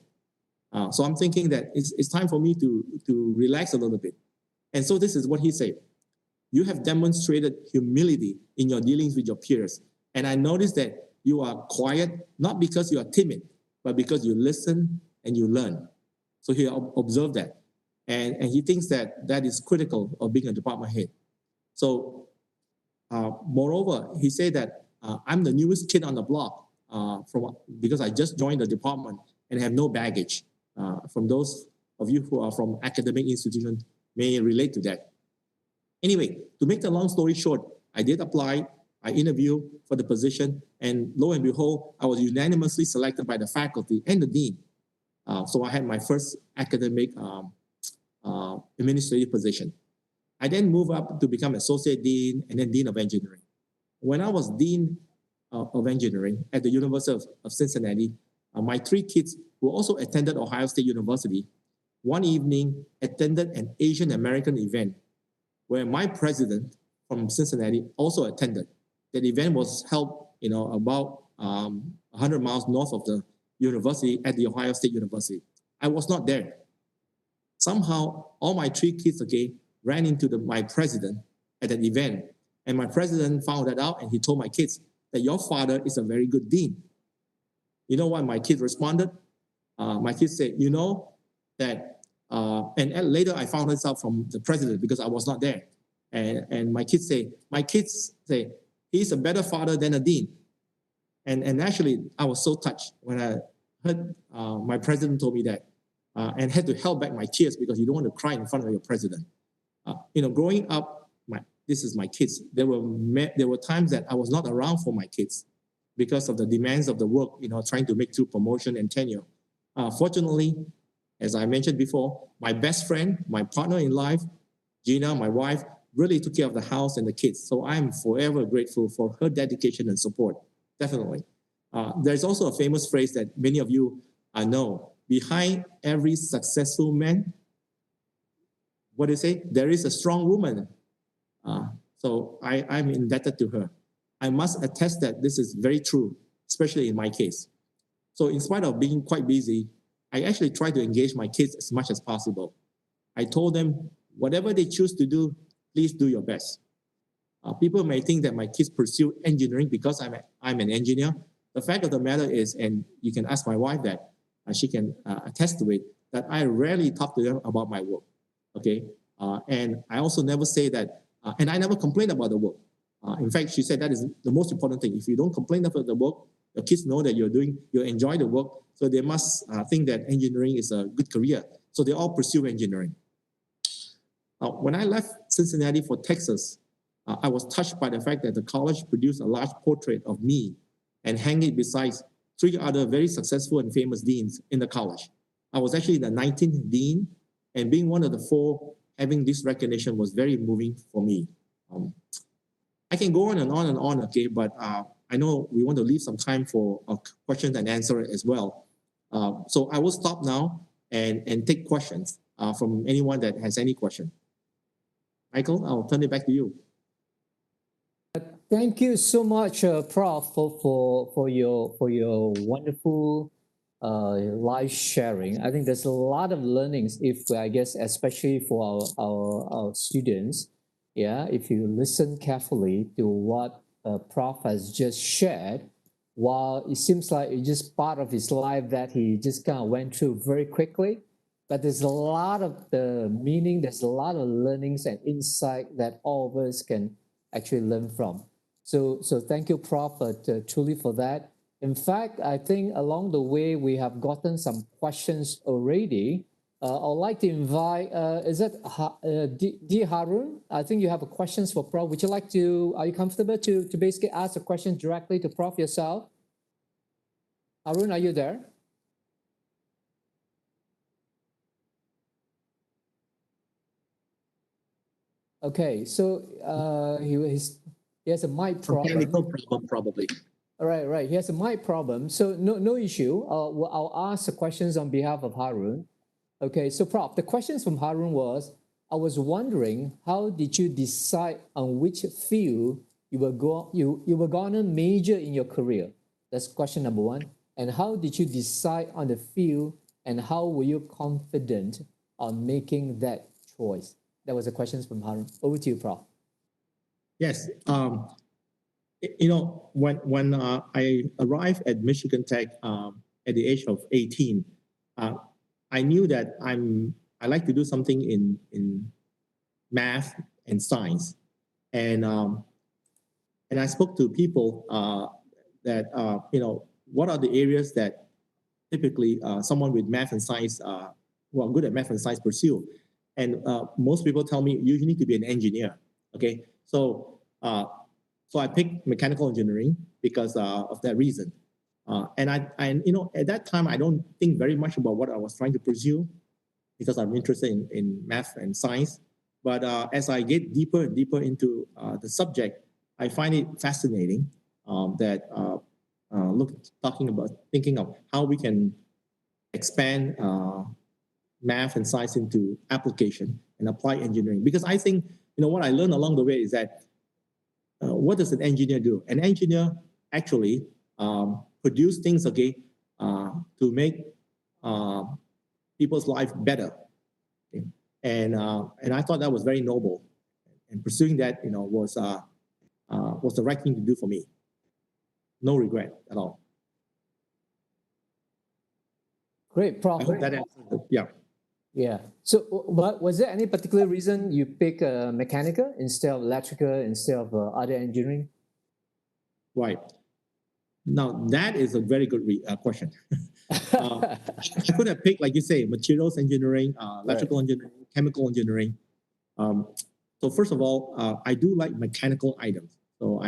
So I'm thinking that it's time for me to relax a little bit. And so this is what he said. You have demonstrated humility in your dealings with your peers. And I noticed that you are quiet, not because you are timid, but because you listen and you learn. So he observed that. And he thinks that is critical of being a department head. So moreover, he said that I'm the newest kid on the block because I just joined the department and have no baggage. From those of you who are from academic institutions may relate to that. Anyway, to make the long story short, I did apply, I interviewed for the position, and lo and behold, I was unanimously selected by the faculty and the dean. So I had my first academic administrative position. I then moved up to become associate dean and then dean of engineering. When I was dean of engineering at the University of Cincinnati, my three kids who also attended Ohio State University, one evening attended an Asian American event where my president from Cincinnati also attended. That event was held, about 100 miles north of the university at the Ohio State University. I was not there. Somehow, all my three kids, ran into my president at that event. And my president found that out and he told my kids that your father is a very good dean. You know what my kids responded? My kids said, that, and later I found this out from the president because I was not there. And my kids say, he's a better father than a dean. And actually, I was so touched when I heard my president told me that and had to hold back my tears because you don't want to cry in front of your president. Growing up, this is my kids. There were times that I was not around for my kids because of the demands of the work, trying to make through promotion and tenure. Fortunately, as I mentioned before, my best friend, my partner in life, Gina, my wife, really took care of the house and the kids. So I'm forever grateful for her dedication and support, definitely. There's also a famous phrase that many of you know. Behind every successful man, what do you say? There is a strong woman. So I'm indebted to her. I must attest that this is very true, especially in my case. So in spite of being quite busy, I actually try to engage my kids as much as possible. I told them, whatever they choose to do, please do your best. People may think that my kids pursue engineering because I'm an engineer. The fact of the matter is, and you can ask my wife that, she can attest to it, that I rarely talk to them about my work, and I also never say that, and I never complain about the work. In fact, she said that is the most important thing. If you don't complain about the work, your kids know that you enjoy the work, so they must think that engineering is a good career. So they all pursue engineering. When I left Cincinnati for Texas, I was touched by the fact that the college produced a large portrait of me and hang it beside three other very successful and famous deans in the college. I was actually the 19th dean, and being one of the four having this recognition was very moving for me. I can go on and on and on, but I know we want to leave some time for questions and answers as well. So I will stop now and take questions from anyone that has any question. Michael, I'll turn it back to you. Thank you so much, Prof, for your wonderful live sharing. I think there's a lot of learnings, especially for our students. Yeah, if you listen carefully to what Prof has just shared, while it seems like it's just part of his life that he just kind of went through very quickly, but there's a lot of the meaning, there's a lot of learnings and insight that all of us can actually learn from. So thank you, Prof, truly for that. In fact, I think along the way, we have gotten some questions already. I'd like to invite, is it D. Harun? I think you have a questions for Prof. Would you like to, are you comfortable to basically ask a question directly to Prof yourself? Harun, are you there? Okay, so he has a mic problem. Technical problem, probably. Right. He has a mic problem, so no issue. I'll ask the questions on behalf of Harun. Okay, so Prof, the questions from Harun was, I was wondering, how did you decide on which field you were gonna major in your career? That's question number one. And how did you decide on the field, and how were you confident on making that choice? That was the questions from Harun. Over to you, Prof. Yes. When I arrived at Michigan Tech at the age of 18, I knew that I like to do something in math and science, and I spoke to people that what are the areas that typically someone with math and science who are good at math and science pursue. And most people tell me you need to be an engineer. Okay, so I picked mechanical engineering because of that reason. And at that time I don't think very much about what I was trying to pursue because I'm interested in math and science. But as I get deeper and deeper into the subject, I find it fascinating that thinking of how we can expand math and science into application and apply engineering. Because I think, what I learned along the way is that what does an engineer do? An engineer actually produce things, okay, to make people's life better. Okay? And I thought that was very noble. And pursuing that, was the right thing to do for me. No regret at all. Great, Prof. I hope that answers it. Yeah. Yeah. So, was there any particular reason you pick mechanical instead of electrical, instead of other engineering? Right. Now, that is a very good question. I could have picked, like you say, materials engineering, electrical engineering, chemical engineering. So first of all, I do like mechanical items. So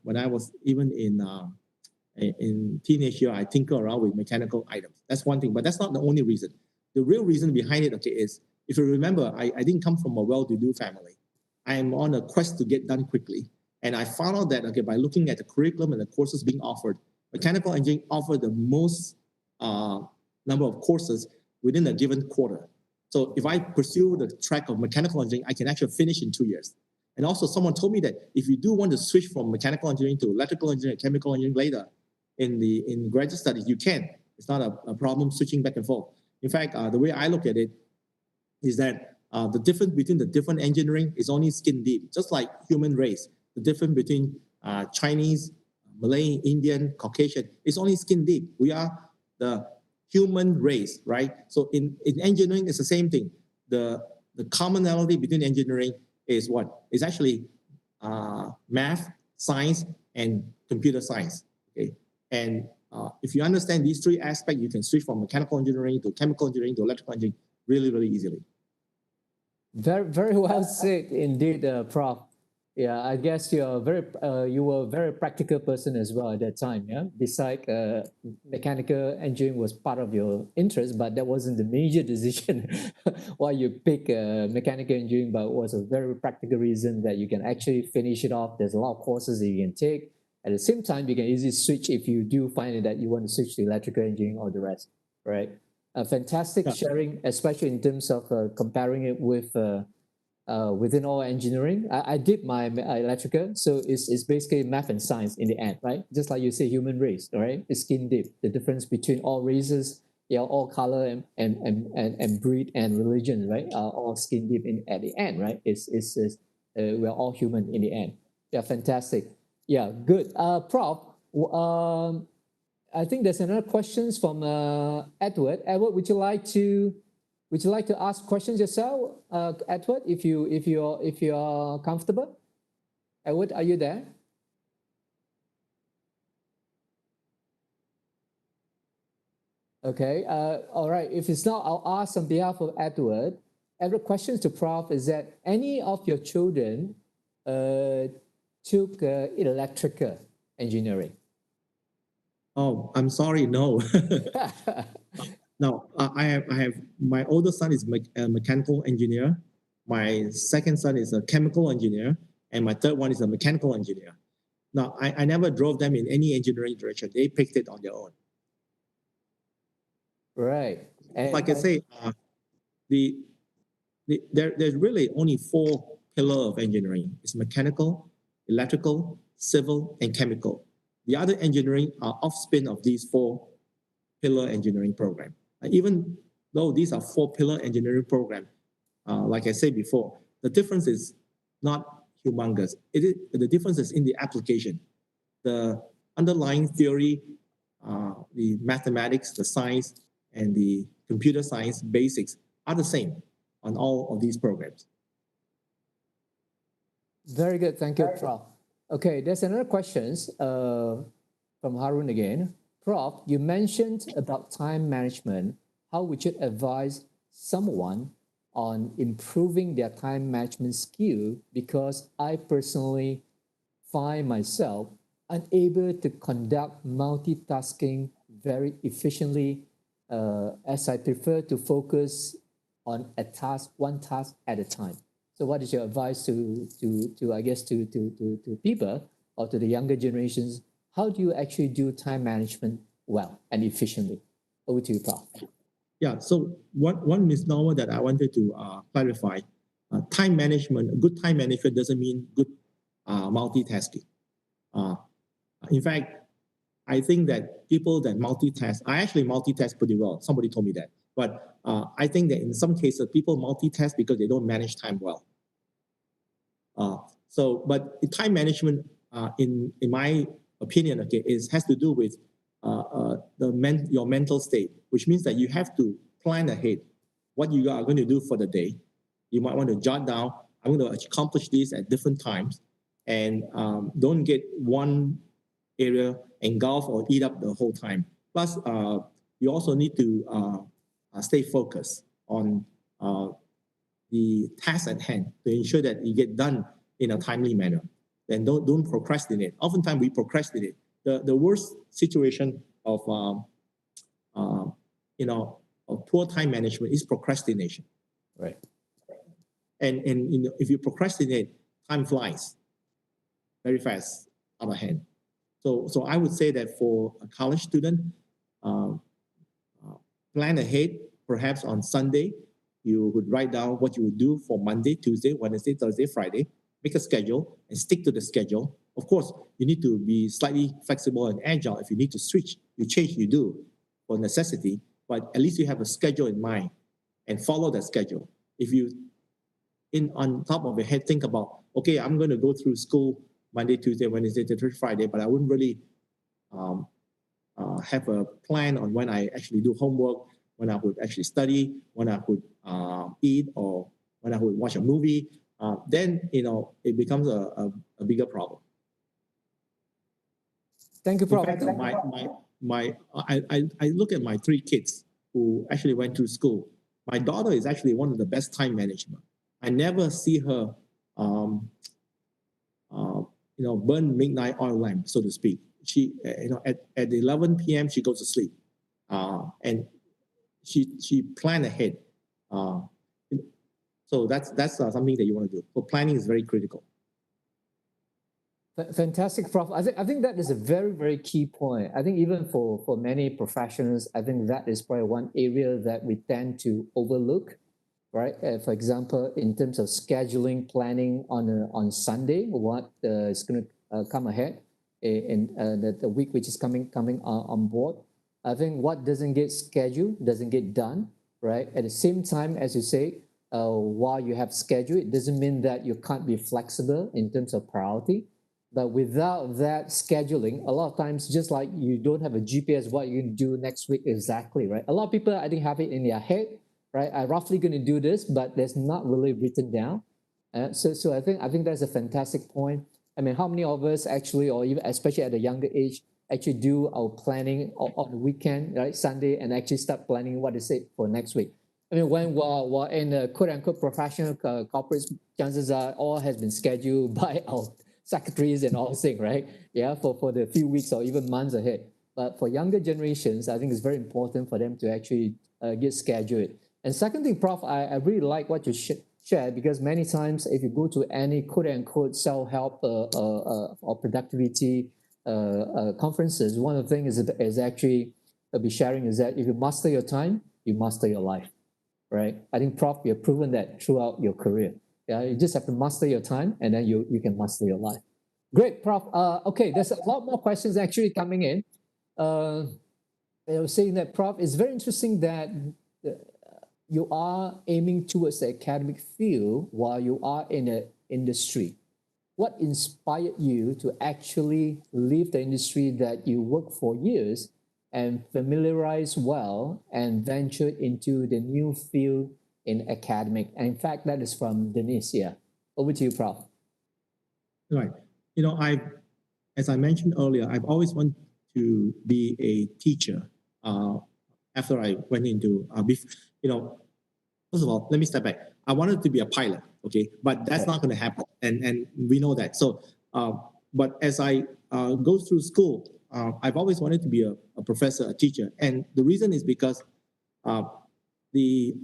when I was even in teenage year, I tinker around with mechanical items. That's one thing, but that's not the only reason. The real reason behind it, okay, is if you remember, I didn't come from a well-to-do family. I am on a quest to get done quickly. And I found out that, okay, by looking at the curriculum and the courses being offered, mechanical engineering offered the most number of courses within a given quarter. So if I pursue the track of mechanical engineering, I can actually finish in 2 years. And also someone told me that if you do want to switch from mechanical engineering to electrical engineering, chemical engineering later in graduate studies, you can. It's not a problem switching back and forth. In fact, the way I look at it is that the difference between the different engineering is only skin deep, just like human race. The difference between Chinese, Malay, Indian, Caucasian is only skin deep. We are the human race, right? So in engineering, it's the same thing. The commonality between engineering is what? It's actually math, science, and computer science. Okay, and if you understand these three aspects, you can switch from mechanical engineering to chemical engineering to electrical engineering really, really easily. Very, very well said indeed, Prof. Yeah, I guess you were a very practical person as well at that time. Yeah, besides mechanical engineering was part of your interest, but that wasn't the major decision why you pick mechanical engineering. But it was a very practical reason that you can actually finish it off. There's a lot of courses that you can take. At the same time, you can easily switch if you do find that you want to switch to electrical engineering or the rest, right? Fantastic sharing, especially in terms of comparing it with within all engineering. I did my electrical, so it's basically math and science in the end, right? Just like you say, human race, right? It's skin deep. The difference between all races, all color and breed and religion, right? Are all skin deep at the end, right? We're all human in the end. Yeah, fantastic. Yeah, good. Prof, I think there's another questions from Edward. Edward, would you like to ask questions yourself, Edward, if you're comfortable? Edward, are you there? Okay. All right. If it's not, I'll ask on behalf of Edward. Edward, questions to Prof is that any of your children took electrical engineering? Oh, I'm sorry, no. No, I have my older son is a mechanical engineer. My second son is a chemical engineer, and my third one is a mechanical engineer. Now, I never drove them in any engineering direction. They picked it on their own. Right. Like I say, there's really only 4 pillars of engineering. It's mechanical, electrical, civil, and chemical. The other engineering are offspin of these 4 pillar engineering program. Even though these are 4 pillar engineering program, like I said before, the difference is not humongous. The difference is in the application. The underlying theory, the mathematics, the science, and the computer science basics are the same on all of these programs. Very good. Thank you, Prof. Okay, there's another question from Harun again. Prof, you mentioned about time management. How would you advise someone on improving their time management skill? Because I personally find myself unable to conduct multitasking very efficiently, as I prefer to focus on a task, one task at a time. So what is your advice to I guess, to people or to the younger generations? How do you actually do time management well and efficiently? Over to you, Prof. Yeah, so one misnomer that I wanted to clarify, time management, good time management doesn't mean good multitasking. In fact, I think that people that multitask, I actually multitask pretty well. Somebody told me that. But I think that in some cases, people multitask because they don't manage time well. But time management, in my opinion, okay, has to do with your mental state, which means that you have to plan ahead what you are going to do for the day. You might want to jot down, I'm going to accomplish this at different times, and don't get one area engulf or eat up the whole time. Plus, you also need to stay focused on the task at hand to ensure that you get done in a timely manner. And don't procrastinate. Oftentimes we procrastinate. The worst situation of of poor time management is procrastination. Right. And if you procrastinate, time flies very fast out of hand. So I would say that for a college student, plan ahead. Perhaps on Sunday, you would write down what you would do for Monday, Tuesday, Wednesday, Thursday, Friday. Make a schedule and stick to the schedule. Of course, you need to be slightly flexible and agile. If you need to switch, you change, you do for necessity. But at least you have a schedule in mind and follow that schedule. If you, on top of your head, think about, okay, I'm going to go through school Monday, Tuesday, Wednesday, Thursday, Friday, but I wouldn't really have a plan on when I actually do homework, when I would actually study, when I would eat, or when I would watch a movie. Then it becomes a bigger problem. Thank you, Prof. In fact, I look at my three kids who actually went to school. My daughter is actually one of the best time management. I never see her, burn midnight oil lamp, so to speak. She, at 11 p.m. she goes to sleep, and she plan ahead. So that's something that you want to do. So planning is very critical. Fantastic, Prof. I think that is a very, very key point. I think even for many professionals, I think that is probably one area that we tend to overlook, right? For example, in terms of scheduling, planning on Sunday, what is going to come ahead in the week which is coming on board. I think what doesn't get scheduled doesn't get done, right? At the same time, as you say, while you have schedule, it doesn't mean that you can't be flexible in terms of priority. But without that scheduling, a lot of times, just like you don't have a GPS, what you're going to do next week exactly, right? A lot of people, I think, have it in their head, right? I'm roughly going to do this, but there's not really written down. So I think that's a fantastic point. I mean, how many of us actually, or even especially at a younger age, actually do our planning on the weekend, right? Sunday, and actually start planning what is it for next week. I mean, when we're in a quote-unquote professional corporates, chances are all has been scheduled by our secretaries and all things, right? Yeah, for the few weeks or even months ahead. But for younger generations, I think it's very important for them to actually get scheduled. And second thing, Prof, I really like what you shared, because many times if you go to any quote-unquote self-help or productivity conferences, one of the things is actually be sharing is that if you master your time, you master your life, right? I think, Prof, you have proven that throughout your career. Yeah, you just have to master your time, and then you can master your life. Great, Prof. Okay, there's a lot more questions actually coming in. I was saying that, Prof, it's very interesting that you are aiming towards the academic field while you are in the industry. What inspired you to actually leave the industry that you worked for years and familiarize well and venture into the new field in academic? And in fact, that is from Denise here. Over to you, Prof. Right. As I mentioned earlier, I've always wanted to be a teacher after I went into, first of all, let me step back. I wanted to be a pilot, okay, but that's not going to happen, and we know that. So, but as I go through school, I've always wanted to be a professor, a teacher, and the reason is because the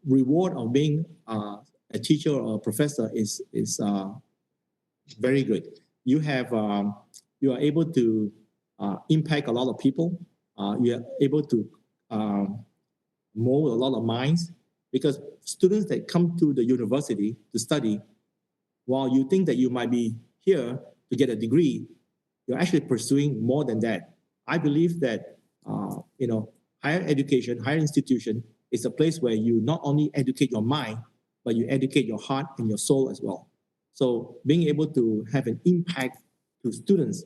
reward of being a teacher or a professor is very good. You are able to impact a lot of people. You are able to mold a lot of minds, because students that come to the university to study, while you think that you might be here to get a degree, you're actually pursuing more than that. I believe that higher education, higher institution is a place where you not only educate your mind, but you educate your heart and your soul as well. So being able to have an impact to students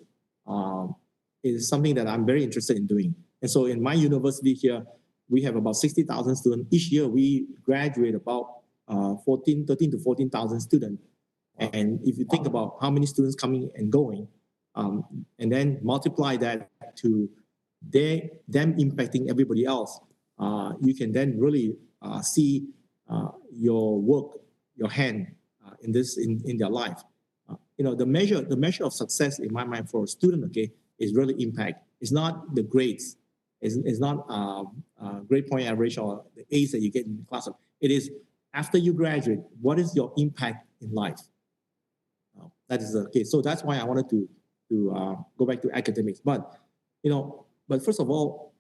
is something that I'm very interested in doing. And so in my university here, we have about 60,000 students. Each year we graduate about 13 to 14,000 students. And if you think about how many students coming and going, and then multiply that to them impacting everybody else, you can then really see your work, your hand in their life. The measure of success in my mind for a student, okay, is really impact. It's not the grades. It's not grade point average or the A's that you get in the classroom. It is after you graduate, what is your impact in life? That is the case. So that's why I wanted to go back to academics. But first of all,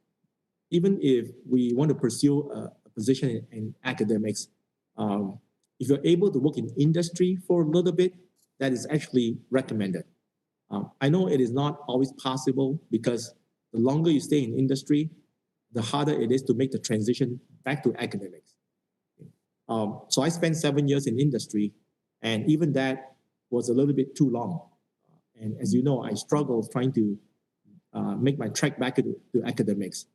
even if we want to pursue a position in academics, if you're able to work in industry for a little bit, that is actually recommended. I know it is not always possible, because the longer you stay in industry, the harder it is to make the transition back to academics. So I spent 7 years in industry, and even that was a little bit too long. And as you know, I struggled trying to make my trek back to academics.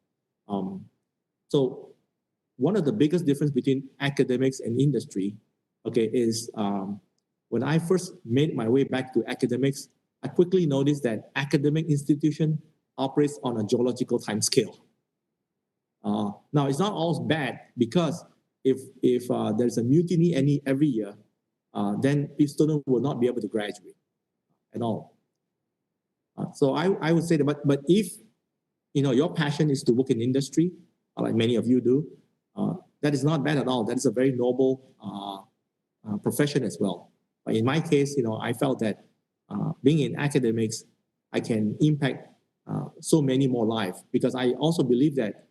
So one of the biggest difference between academics and industry, okay, is when I first made my way back to academics, I quickly noticed that academic institution operates on a geological time scale. Now, it's not always bad, because if there's a mutiny every year, then students will not be able to graduate at all. So I would say that, but if your passion is to work in industry, like many of you do, that is not bad at all. That is a very noble profession as well. But in my case, I felt that being in academics, I can impact so many more lives, because I also believe that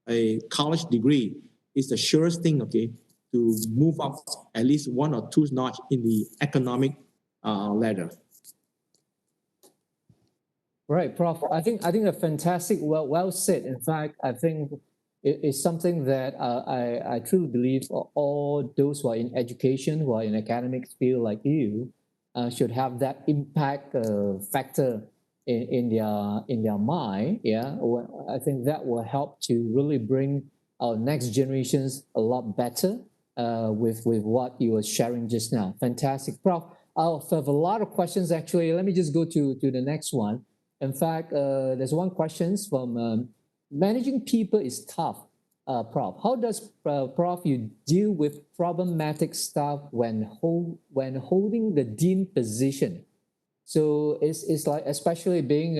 a college degree is the surest thing, okay, to move up at least 1 or 2 notch in the economic ladder. Right, Prof. I think a fantastic, well said. In fact, I think it's something that I truly believe all those who are in education, who are in academics field like you, should have that impact factor in their mind. Yeah, I think that will help to really bring our next generations a lot better with what you were sharing just now. Fantastic, Prof. I have a lot of questions actually. Let me just go to the next one. In fact, there's one question from managing people is tough. Prof, how does Prof you deal with problematic staff when holding the dean position? So it's like, especially being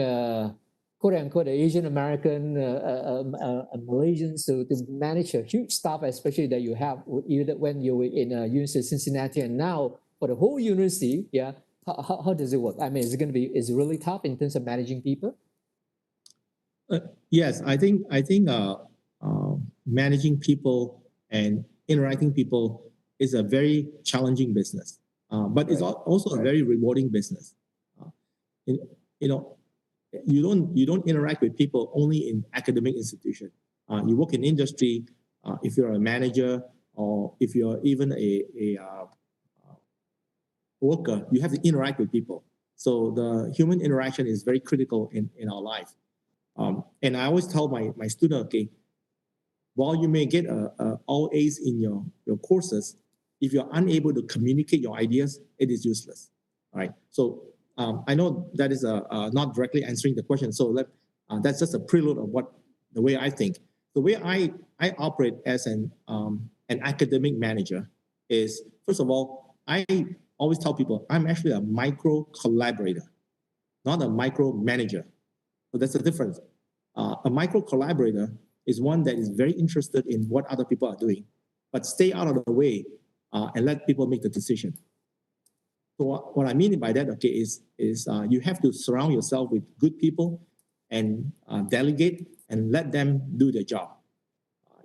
quote unquote Asian American, a Malaysian, so to manage a huge staff, especially that you have either when you were in University of Cincinnati and now for the whole university, yeah. How does it work? I mean, is it really tough in terms of managing people? Yes, I think managing people and interacting people is a very challenging business, but it's also a very rewarding business. You don't interact with people only in academic institution. You work in industry. If you're a manager, or if you're even a worker, you have to interact with people. So the human interaction is very critical in our life. And I always tell my student, okay, while you may get all A's in your courses, if you're unable to communicate your ideas, it is useless. All right. So I know that is not directly answering the question. So that's just a prelude of the way I think. The way I operate as an academic manager is, first of all, I always tell people I'm actually a micro collaborator, not a micro manager. So that's the difference. A micro collaborator is one that is very interested in what other people are doing, but stay out of the way and let people make the decision. So what I mean by that, okay, is you have to surround yourself with good people and delegate and let them do their job.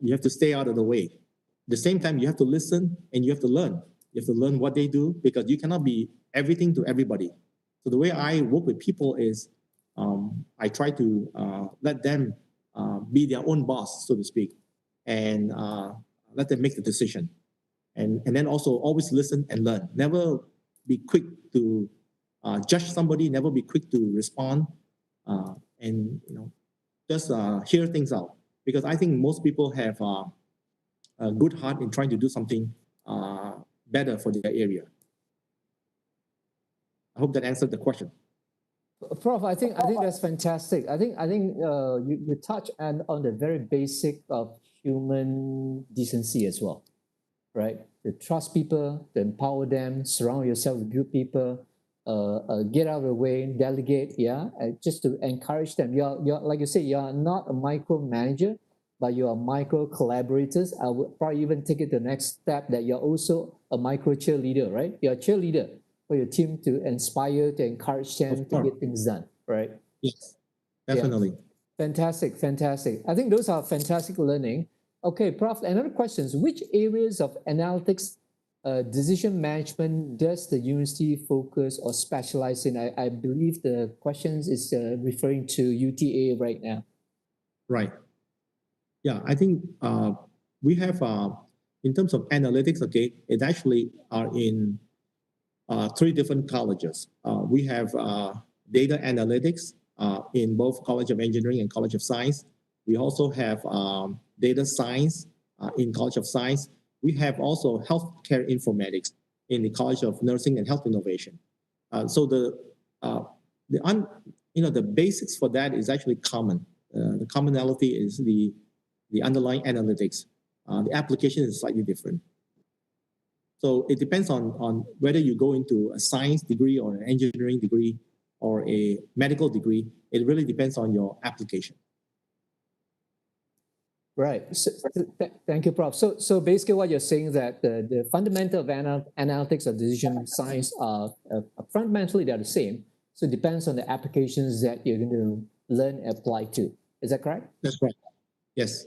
You have to stay out of the way. At the same time, you have to listen and you have to learn. You have to learn what they do because you cannot be everything to everybody. So the way I work with people is I try to let them be their own boss, so to speak, and let them make the decision. And then also always listen and learn. Never be quick to judge somebody, never be quick to respond, and just hear things out. Because I think most people have a good heart in trying to do something better for their area. I hope that answered the question. Prof, I think that's fantastic. I think you touch on the very basic of human decency as well, right? To trust people, to empower them, surround yourself with good people, get out of the way, delegate, just to encourage them. You're like you say, you're not a micromanager, but you're micro collaborators. I would probably even take it to the next step that you're also a micro cheerleader, right? You're a cheerleader for your team to inspire, to encourage them to get things done, right? Yes, definitely. Yeah. Fantastic, fantastic. I think those are fantastic learning. Okay, Prof, another question is, which areas of analytics decision management does the university focus or specialize in? I believe the questions is referring to UTA right now. Right. Yeah, I think we have, in terms of analytics, okay, it actually are in 3 different colleges. We have data analytics in both College of Engineering and College of Science. We also have data science in College of Science. We have also healthcare informatics in the College of Nursing and Health Innovation. So the basics for that is actually common. The commonality is the underlying analytics. The application is slightly different. So it depends on whether you go into a science degree or an engineering degree or a medical degree. It really depends on your application. Right. So, thank you, Prof. So basically what you're saying is that the fundamental of analytics or decision science are fundamentally they're the same. So it depends on the applications that you're going to learn and apply to. Is that correct? That's right. Yes.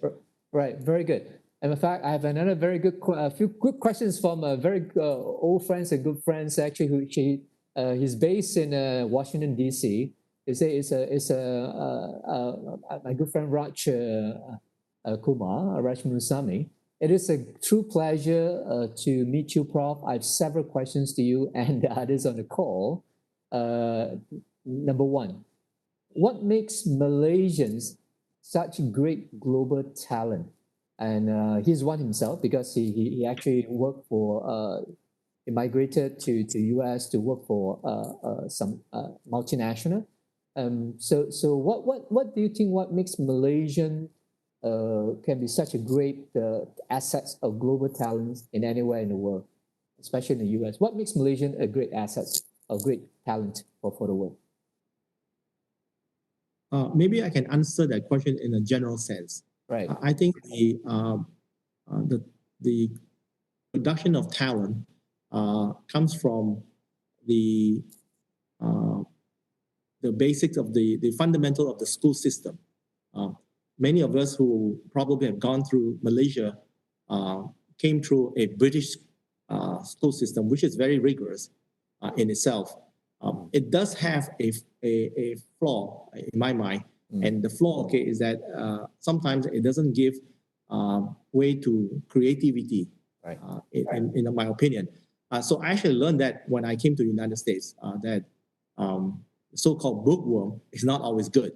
Right. Very good. And in fact, I have another very good, few good questions from very old friends and good friends actually. He's based in Washington D.C. They say it's my good friend Raj Kumar, Raj Musami. It is a true pleasure to meet you, Prof. I have several questions to you and the others on the call. Number one, what makes Malaysians such great global talent? And he's one himself because he actually worked for, he migrated to U.S. to work for some multinational. So what do you think, what makes Malaysian can be such a great assets of global talents in anywhere in the world, especially in the U.S.? What makes Malaysian a great asset, a great talent for the world? Maybe I can answer that question in a general sense. Right. I think the production of talent comes from the basics of the fundamental of the school system. Many of us who probably have gone through Malaysia came through a British school system, which is very rigorous in itself. It does have a flaw in my mind. And the flaw, okay, is that sometimes it doesn't give way to creativity, right. In my opinion. So I actually learned that when I came to the United States, that so-called bookworm is not always good,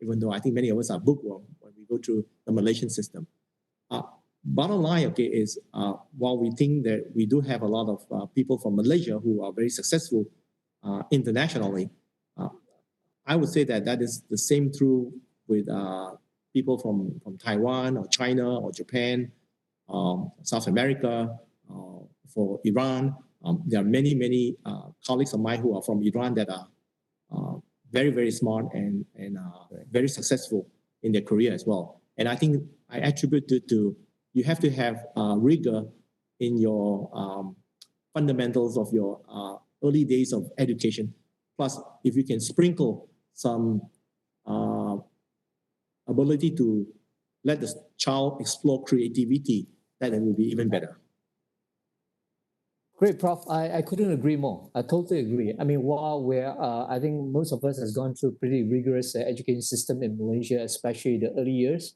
even though I think many of us are bookworm when we go through the Malaysian system. Bottom line, okay, is while we think that we do have a lot of people from Malaysia who are very successful internationally. I would say that that is the same true with people from Taiwan or China or Japan, South America, for Iran. There are many colleagues of mine who are from Iran that are very smart and very successful in their career as well. And I think I attribute it to you have to have rigor in your fundamentals of your early days of education. Plus, if you can sprinkle some ability to let the child explore creativity, that it will be even better. Great, Prof. I couldn't agree more. I totally agree. I mean, while I think most of us has gone through pretty rigorous education system in Malaysia, especially the early years,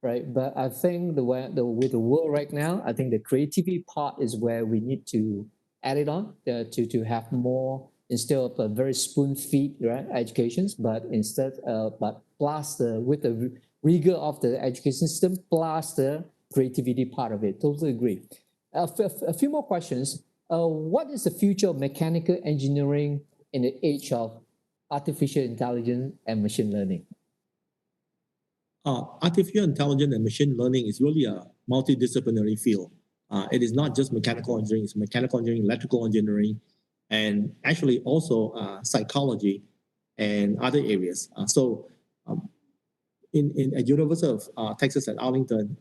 right? But I think with the world right now, I think the creativity part is where we need to add it on to have more instead of a very spoon-feed right educations, but plus with the rigor of the education system plus the creativity part of it. Totally agree. A few more questions. What is the future of mechanical engineering in the age of artificial intelligence and machine learning? Artificial intelligence and machine learning is really a multidisciplinary field. It is not just mechanical engineering, it's mechanical engineering, electrical engineering, and actually also psychology and other areas. At University of Texas at Arlington,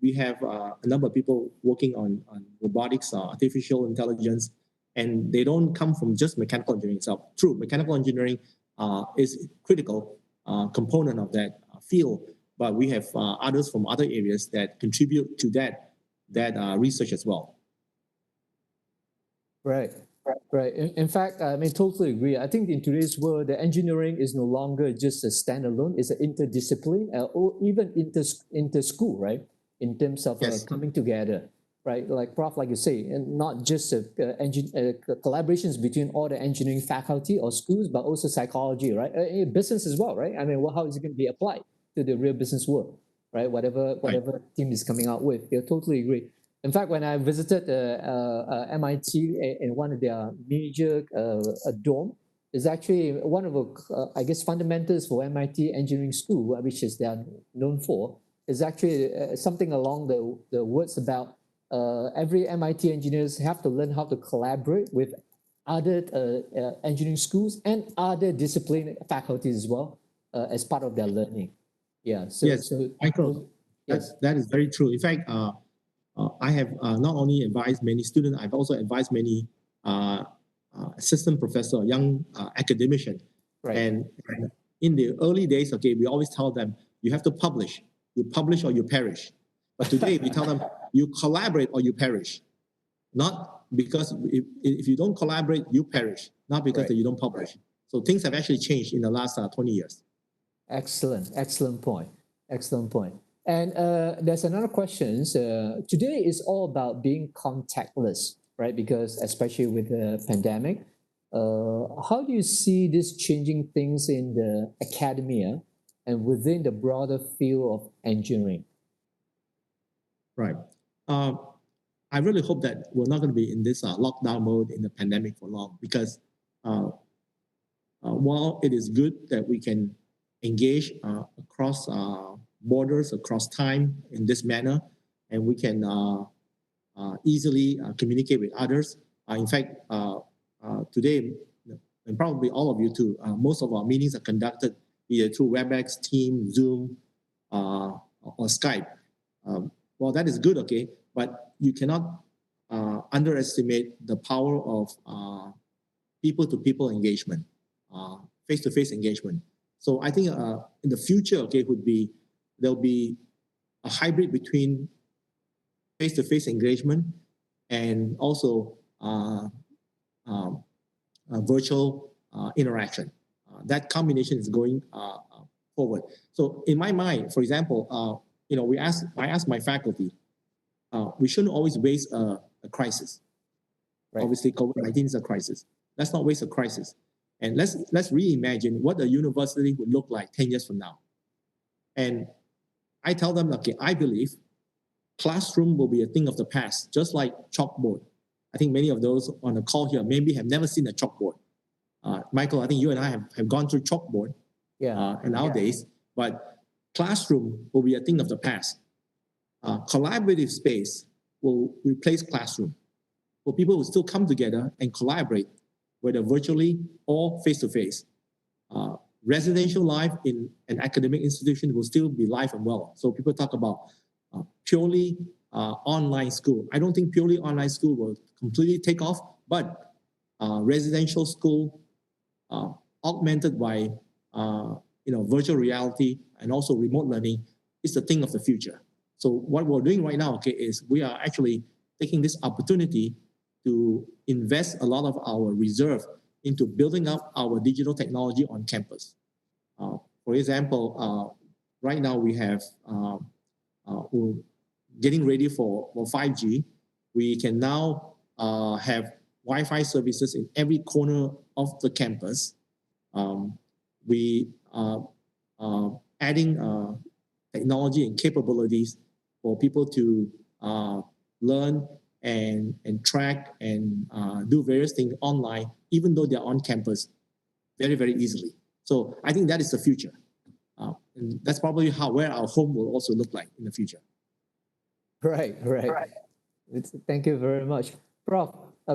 we have a number of people working on robotics, artificial intelligence, and they don't come from just mechanical engineering itself. True, mechanical engineering is a critical component of that field, but we have others from other areas that contribute to that research as well. Right. In fact, I mean, totally agree. I think in today's world, the engineering is no longer just a standalone; it's an interdiscipline or even inter-school, right? In terms of yes. Coming together, right? Like Prof, like you say, and not just collaborations between all the engineering faculty or schools, but also psychology, right? Business as well, right? I mean, how is it going to be applied to the real business world, right? Whatever team is coming out with, I totally agree. In fact, when I visited MIT in one of their major dorm, is actually one of the, I guess, fundamentals for MIT engineering school, which is they are known for, is actually something along the words about every MIT engineers have to learn how to collaborate with other engineering schools and other discipline faculties as well as part of their learning. Yeah. Michael, yes. That is very true. In fact, I have not only advised many students, I've also advised many assistant professor, young academician. Right. And in the early days, we always tell them, you have to publish. You publish or you perish. But today we tell them, you collaborate or you perish. Not because if you don't collaborate, you perish. Not because you don't publish. So things have actually changed in the last 20 years. Excellent point. And there's another question. Today is all about being contactless, right? Because especially with the pandemic, how do you see this changing things in the academia and within the broader field of engineering? Right. I really hope that we're not going to be in this lockdown mode in the pandemic for long, because while it is good that we can engage across borders, across time in this manner, and we can easily communicate with others. In fact, today, and probably all of you too, most of our meetings are conducted either through WebEx, Teams, Zoom, or Skype. Well, that is good, but you cannot underestimate the power of people-to-people engagement, face-to-face engagement. So I think in the future, there'll be a hybrid between face-to-face engagement and also virtual interaction. That combination is going forward. So in my mind, for example, I ask my faculty, we shouldn't always waste a crisis. Right. Obviously, COVID-19 is a crisis. Let's not waste a crisis. And let's reimagine what a university would look like 10 years from now. And I tell them, I believe classroom will be a thing of the past, just like chalkboard. I think many of those on the call here maybe have never seen a chalkboard. Michael, I think you and I have gone through chalkboard nowadays, but classroom will be a thing of the past. Collaborative space will replace classroom for people who still come together and collaborate, whether virtually or face-to-face. Residential life in an academic institution will still be live and well. So people talk about purely online school. I don't think purely online school will completely take off, but residential school augmented by virtual reality and also remote learning is the thing of the future. So what we're doing right now, is we are actually taking this opportunity to invest a lot of our reserve into building up our digital technology on campus. For example, right now we have we're getting ready for 5G. We can now have Wi-Fi services in every corner of the campus. We are adding technology and capabilities for people to learn and track and do various things online, even though they're on campus very, very easily. So I think that is the future. And that's probably where our home will also look like in the future. Right. Thank you very much. Prof,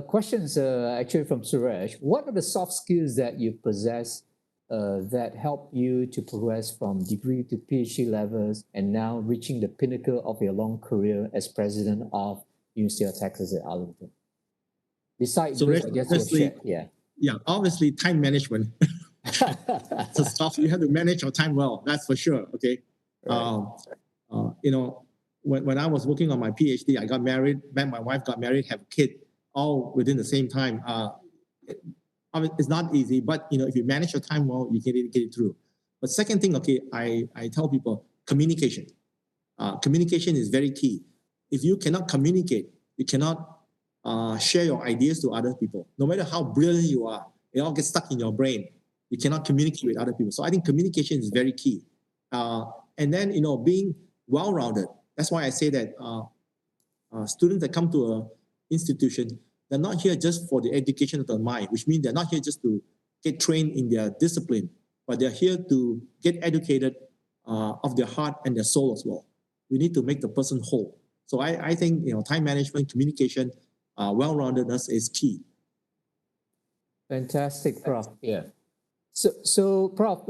questions actually from Suresh. What are the soft skills that you possess that help you to progress from degree to PhD levels and now reaching the pinnacle of your long career as president of University of Texas at Arlington? Besides those, I guess you shared, obviously time management. So stuff you have to manage your time well. That's for sure. Okay. Right. When I was working on my PhD, I got married. Then my wife got married, have a kid, all within the same time. It's not easy, but if you manage your time well, you can get it through. But second thing, I tell people communication. Communication is very key. If you cannot communicate, you cannot share your ideas to other people. No matter how brilliant you are, it all gets stuck in your brain. You cannot communicate with other people. So I think communication is very key. And then, being well-rounded. That's why I say that students that come to an institution, they're not here just for the education of the mind, which means they're not here just to get trained in their discipline, but they're here to get educated of their heart and their soul as well. We need to make the person whole. So I think, time management, communication, well-roundedness is key. Fantastic, Prof. Yeah. So Prof,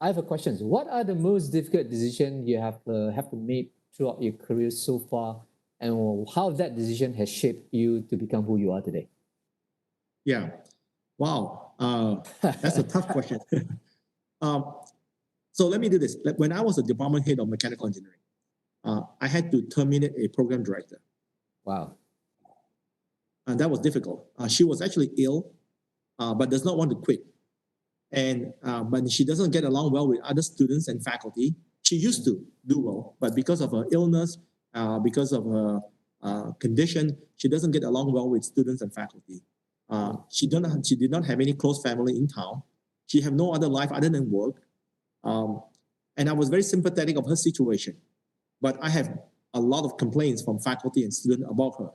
I have a question. What are the most difficult decisions you have to make throughout your career so far, and how that decision has shaped you to become who you are today? Yeah. Wow. That's a tough question. So let me do this. When I was a department head of mechanical engineering, I had to terminate a program director. Wow. And that was difficult. She was actually ill, but does not want to quit. And but she doesn't get along well with other students and faculty. She used to do well, but because of her illness, because of her condition, she doesn't get along well with students and faculty. She did not have any close family in town. She had no other life other than work. And I was very sympathetic of her situation. But I have a lot of complaints from faculty and students about her.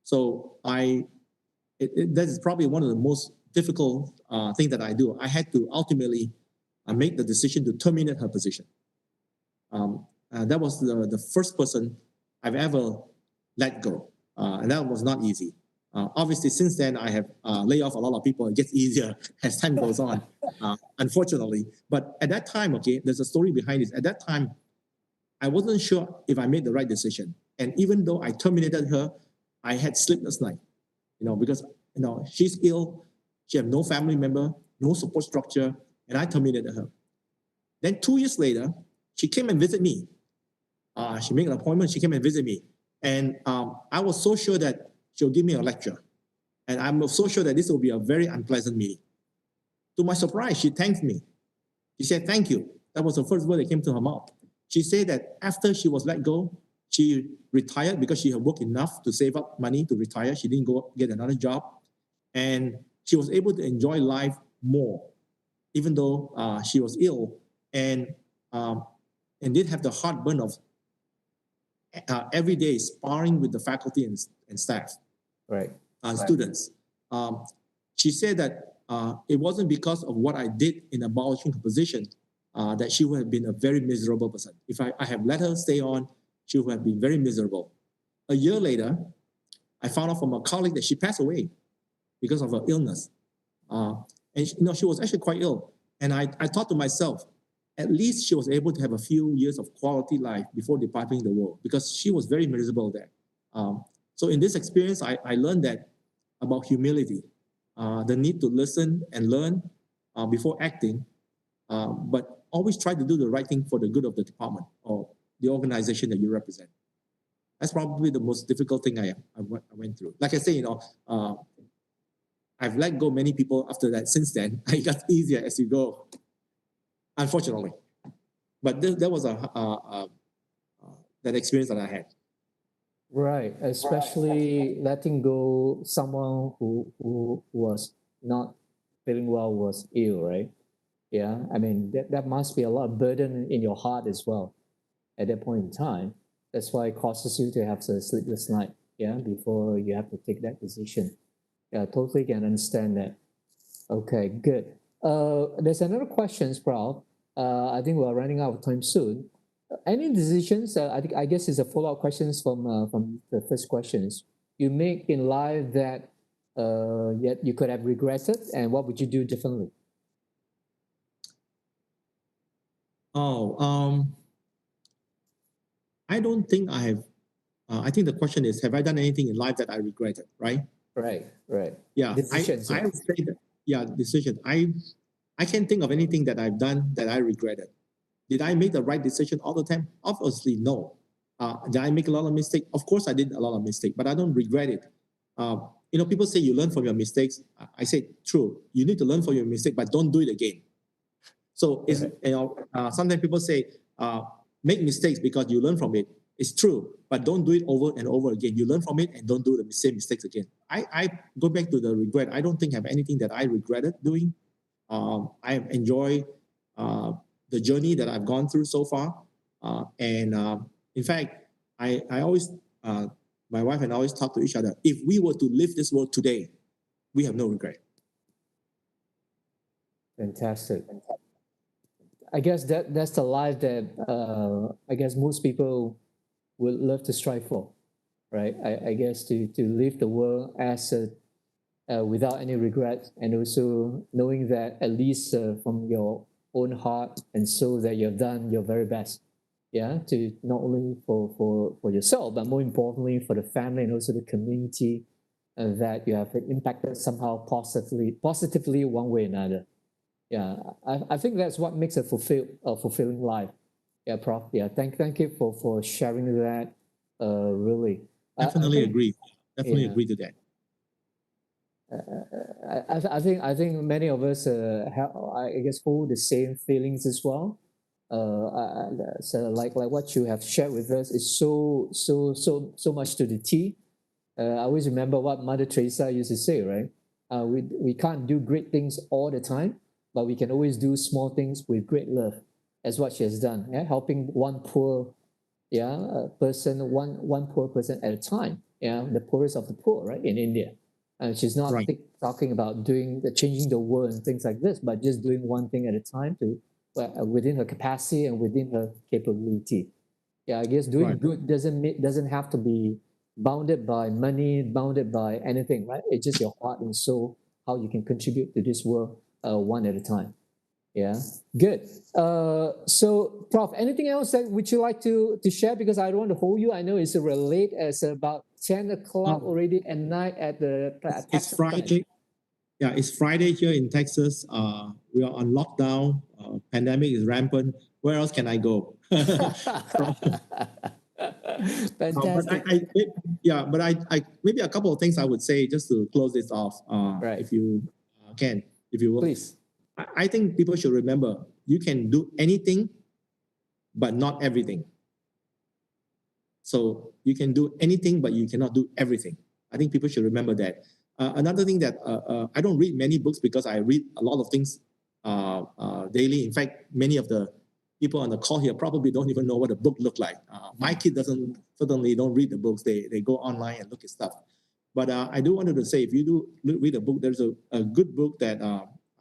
So that is probably one of the most difficult things that I do. I had to ultimately make the decision to terminate her position. That was the first person I've ever let go. And that was not easy. Obviously, since then, I have laid off a lot of people. It gets easier as time goes on, unfortunately. But at that time, there's a story behind this. At that time, I wasn't sure if I made the right decision. And even though I terminated her, I had sleepless night, because, she's ill. She had no family member, no support structure, and I terminated her. Then 2 years later, she came and visited me. She made an appointment. She came and visited me. And I was so sure that she'll give me a lecture. And I'm so sure that this will be a very unpleasant meeting. To my surprise, she thanked me. She said, "Thank you." That was the first word that came to her mouth. She said that after she was let go, she retired because she had worked enough to save up money to retire. She didn't go get another job. And she was able to enjoy life more, even though she was ill and did have the heartburn of every day sparring with the faculty and staff, right, students. she said that it wasn't because of what I did in abolishing her position that she would have been a very miserable person. If I have let her stay on, she would have been very miserable. A year later, I found out from a colleague that she passed away because of her illness. And she was actually quite ill. And I thought to myself, at least she was able to have a few years of quality life before departing the world, because she was very miserable there. So in this experience, I learned that about humility, the need to listen and learn before acting, but always try to do the right thing for the good of the department or the organization that you represent. That's probably the most difficult thing I went through. Like I say, I've let go many people after that. Since then, it got easier as you go, unfortunately. But that was that experience that I had. Right, especially letting go someone who was not feeling well, was ill, right? Yeah, I mean, that must be a lot of burden in your heart as well at that point in time. That's why it causes you to have a sleepless night, yeah, before you have to take that decision. Yeah, totally can understand that. Okay, good. There's another question, Prof. I think we're running out of time soon. Any decisions, I guess it's a follow-up questions from the first questions, you make in life that yet you could have regretted, and what would you do differently? I don't think I have. I think the question is, have I done anything in life that I regretted, right? Right. Yeah, Decisions, I would say that, yeah, decision. I can't think of anything that I've done that I regretted. Did I make the right decision all the time? Obviously, no. Did I make a lot of mistakes? Of course, I did a lot of mistakes, but I don't regret it. People say you learn from your mistakes. I say, true. You need to learn from your mistake, but don't do it again. So sometimes people say, make mistakes because you learn from it. It's true, but don't do it over and over again. You learn from it and don't do the same mistakes again. I go back to the regret. I don't think I have anything that I regretted doing. I enjoy the journey that I've gone through so far. And in fact, I always, my wife and I always talk to each other. If we were to leave this world today, we have no regret. Fantastic. I guess that's the life that I guess most people would love to strive for, right? I guess to leave the world as without any regret, and also knowing that at least from your own heart and soul that you've done your very best, yeah, to not only for yourself, but more importantly for the family and also the community that you have impacted somehow positively one way or another. Yeah, I think that's what makes a fulfilling life. Yeah, Prof. Yeah, thank you for sharing that. Really, definitely agree. Definitely yeah. agree to that. I think many of us I guess hold the same feelings as well. So like what you have shared with us is so much to the T. I always remember what Mother Teresa used to say, right? We can't do great things all the time, but we can always do small things with great love. That's what she has done. Yeah, helping one poor person, one poor person at a time. Yeah, the poorest of the poor, right, in India. And she's not talking about changing the world and things like this, but just doing one thing at a time within her capacity and within her capability. Yeah, I guess doing good doesn't have to be bounded by money, bounded by anything, right? It's just your heart and soul, how you can contribute to this world one at a time. Yeah, good. So, Prof, anything else that would you like to share? Because I don't want to hold you. I know it's late. It's about 10 o'clock already at night at the It's Friday. Yeah, it's Friday here in Texas. We are on lockdown. Pandemic is rampant. Where else can I go? Fantastic. But I maybe a couple of things I would say just to close this off. If you can, if you will. Please. I think people should remember you can do anything, but not everything. So you can do anything, but you cannot do everything. I think people should remember that. Another thing that I don't read many books because I read a lot of things daily. In fact, many of the people on the call here probably don't even know what a book looks like. My kid certainly don't read the books. They go online and look at stuff. But I do wanted to say, if you do read a book, there's a good book that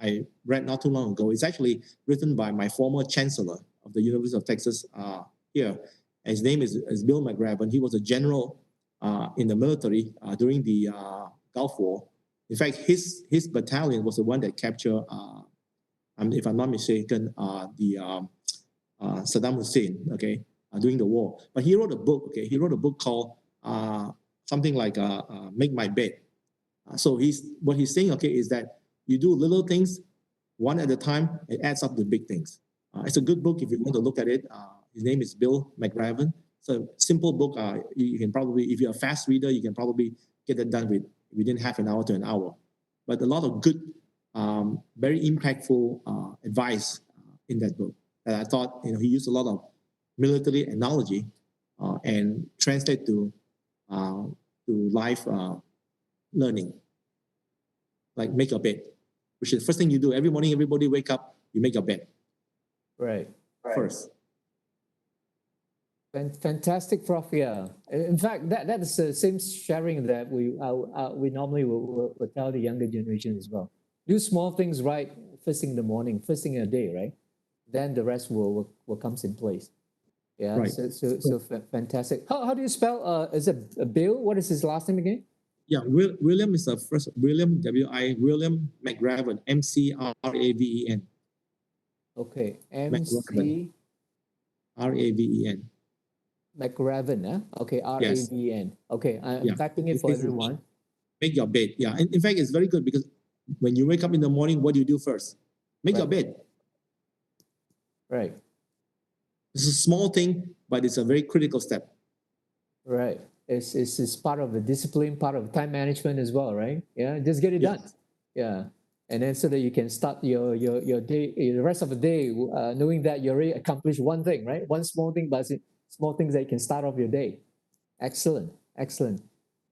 I read not too long ago. It's actually written by my former chancellor of the University of Texas here. His name is Bill Mcgregor. He was a general in the military during the Gulf War. In fact, his battalion was the one that captured, if I'm not mistaken, the Saddam Hussein, okay, during the war. But he wrote a book, okay? He wrote a book called something like Make My Bed. So what he's saying, okay, is that you do little things one at a time, it adds up to big things. It's a good book if you want to look at it. His name is Bill McGraven. It's a simple book. You can probably, if you're a fast reader, you can probably get it done within half an hour to an hour. But a lot of good, very impactful advice in that book. And I thought, he used a lot of military analogy and translate to life learning. Like make your bed, which is the first thing you do. Every morning, everybody wake up, you make your bed. Right. First. Fantastic, Prof. Yeah. In fact, that is the same sharing that we normally will tell the younger generation as well. Do small things right first thing in the morning, first thing in the day, right? Then the rest will comes in place. Yeah. Right. So fantastic. How do you spell? Is it Bill? What is his last name again? Yeah, William is the first. William William McGraven, McRaven. Okay, MC RAVEN. McGraven, huh? Okay, RAVN. Okay, I'm typing it for everyone. Make your bed. Yeah, in fact, it's very good because when you wake up in the morning, what do you do first? Make your bed. Right. It's a small thing, but it's a very critical step. Right. It's part of the discipline, part of time management as well, right? Yeah, just get it done. Yeah. And then so that you can start your day, the rest of the day, knowing that you already accomplished one thing, right? One small thing, but it's small things that you can start off your day. Excellent.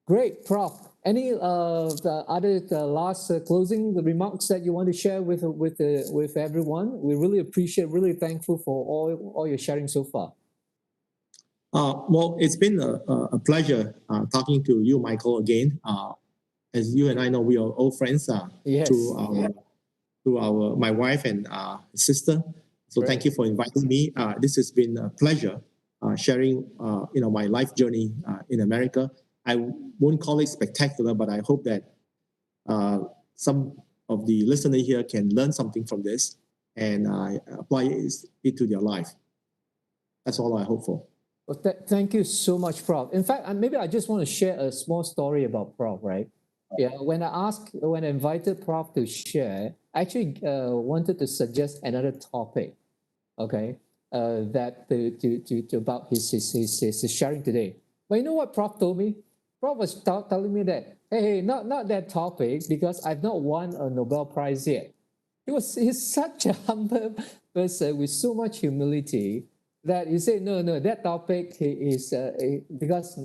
Great, Prof. Any other last closing remarks that you want to share with everyone? We really appreciate, really thankful for all your sharing so far. Well, it's been a pleasure talking to you, Michael, again. As you and I know, we are old friends through my wife and sister. So thank you for inviting me. This has been a pleasure sharing my life journey in America. I won't call it spectacular, but I hope that some of the listeners here can learn something from this and apply it to their life. That's all I hope for. Well, thank you so much, Prof. In fact, maybe I just want to share a small story about Prof, right? Yeah, when I invited Prof to share, I actually wanted to suggest another topic, okay, that to about his sharing today. But you know what Prof told me? Prof was telling me that, hey, not that topic because I've not won a Nobel Prize yet. He's such a humble person with so much humility that he said, no, that topic is because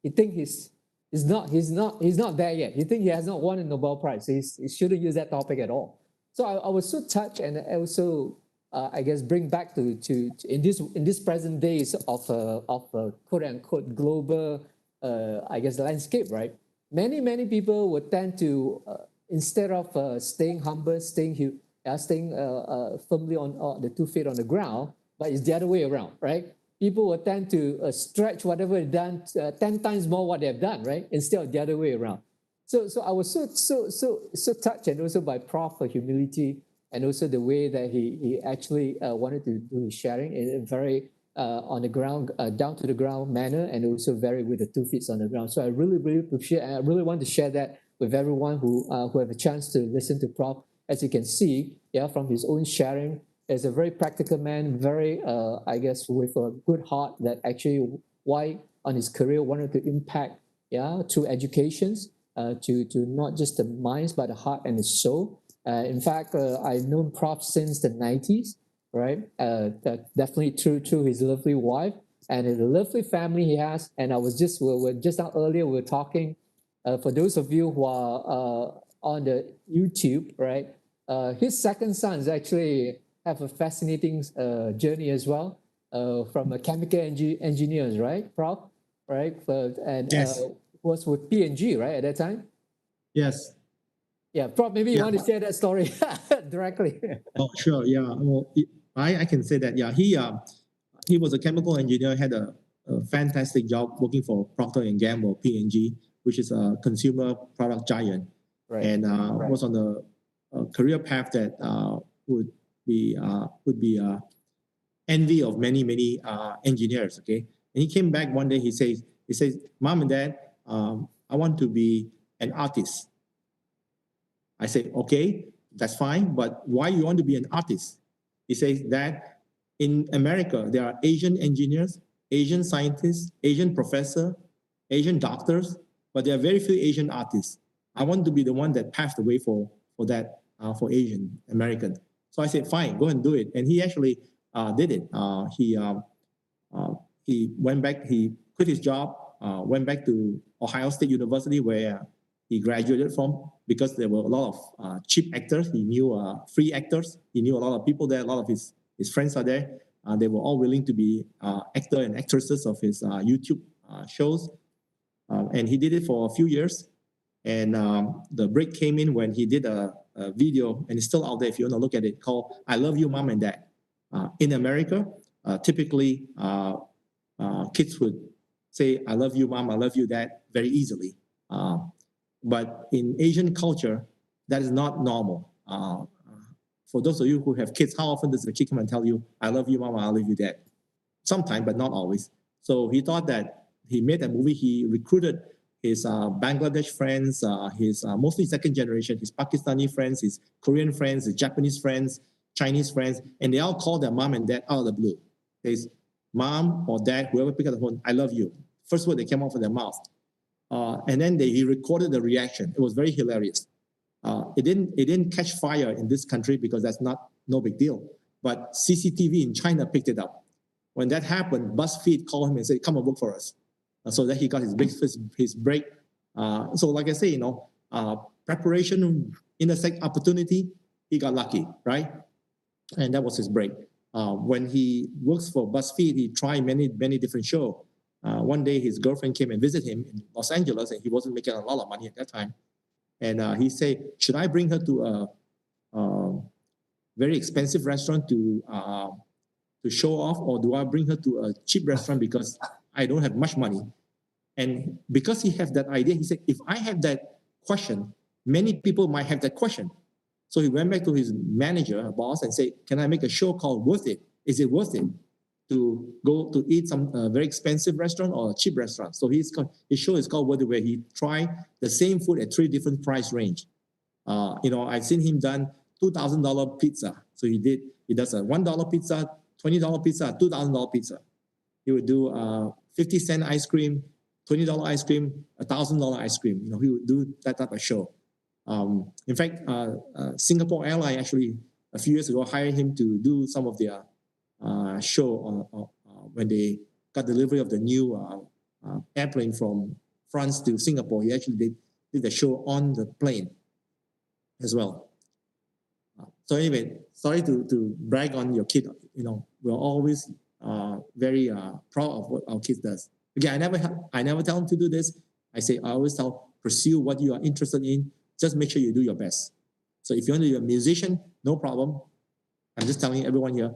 he thinks he's not there yet. He thinks he has not won a Nobel Prize. So he shouldn't use that topic at all. So I was so touched, and also I guess bring back to in this present days of quote unquote global I guess landscape, right? Many people would tend to instead of staying humble, staying firmly on the 2 feet on the ground, but it's the other way around, right? People will tend to stretch whatever they've done 10 times more what they've done, right? Instead of the other way around. So I was so touched, and also by Prof for humility, and also the way that he actually wanted to do his sharing in a very on the ground, down to the ground manner, and also very with the 2 feet on the ground. So I really appreciate, and I really want to share that with everyone who have a chance to listen to Prof. As you can see, from his own sharing, is a very practical man, very, I guess, with a good heart that actually why on his career wanted to impact, through educations, to not just the minds, but the heart and the soul. In fact, I've known Prof since the 90s, right? Definitely through his lovely wife and the lovely family he has. And I was just now earlier, we were talking, for those of you who are on the YouTube, right? His second son is actually have a fascinating journey as well, from a chemical engineers, right, Prof? Right, and yes. was with P&G, right, at that time? Yes. Yeah, Prof, maybe you Yeah. want to share that story directly. Oh, sure. Yeah. Well, I can say that. Yeah, he was a chemical engineer, had a fantastic job working for Procter and Gamble, P&G, which is a consumer product giant, Right. and was on a career path that would be envy of many engineers. Okay, and he came back one day. He says, "Mom and Dad, I want to be an artist." I said, "Okay, that's fine, but why you want to be an artist?" He says that in America there are Asian engineers, Asian scientists, Asian professors, Asian doctors, but there are very few Asian artists. I want to be the one that paved the way for that for Asian American. So I said, "Fine, go and do it." And he actually did it. He went back. He quit his job, went back to Ohio State University, where he graduated from, because there were a lot of cheap actors. He knew free actors. He knew a lot of people there. A lot of his friends are there. They were all willing to be actor and actresses of his YouTube shows. And he did it for a few years. And the break came in when he did a video, and it's still out there if you want to look at it, called "I Love You, Mom and Dad." In America, typically kids would say, "I love you, Mom, I love you, Dad," very easily. But in Asian culture, that is not normal. For those of you who have kids, how often does the kid come and tell you, "I love you, Mom, I love you, Dad"? Sometimes, but not always. So he thought that he made a movie. He recruited his Bangladesh friends, his mostly second generation, his Pakistani friends, his Korean friends, his Japanese friends, Chinese friends, and they all called their mom and dad out of the blue. They say, "Mom or Dad, whoever picked up the phone, I love you." First word that came out of their mouth. And then he recorded the reaction. It was very hilarious. It didn't catch fire in this country because that's no big deal. But CCTV in China picked it up. When that happened, BuzzFeed called him and said, "Come and work for us." So that he got his break. So like I say, preparation intersect opportunity. He got lucky, right? And that was his break. When he works for BuzzFeed, he tried many different shows. One day, his girlfriend came and visited him in Los Angeles, and he wasn't making a lot of money at that time. And he said, "Should I bring her to a very expensive restaurant to show off, or do I bring her to a cheap restaurant because I don't have much money?" And because he had that idea, he said, "If I have that question, many people might have that question." So he went back to his manager, boss, and said, "Can I make a show called Worth It? Is it worth it to go to eat some very expensive restaurant or a cheap restaurant?" So his show is called Worth It, where he tried the same food at 3 different price range. I've seen him done $2,000 pizza. So he does a $1 pizza, $20 pizza, $2,000 pizza. He would do 50-cent ice cream, $20 ice cream, $1,000 ice cream. He would do that type of show. In fact, Singapore Airlines actually a few years ago hired him to do some of their show when they got delivery of the new airplane from France to Singapore. He actually did the show on the plane as well. So anyway, sorry to brag on your kid. We're always very proud of what our kids does. Again, I never tell them to do this. I always tell, pursue what you are interested in. Just make sure you do your best. So if you want to be a musician, no problem. I'm just telling everyone here,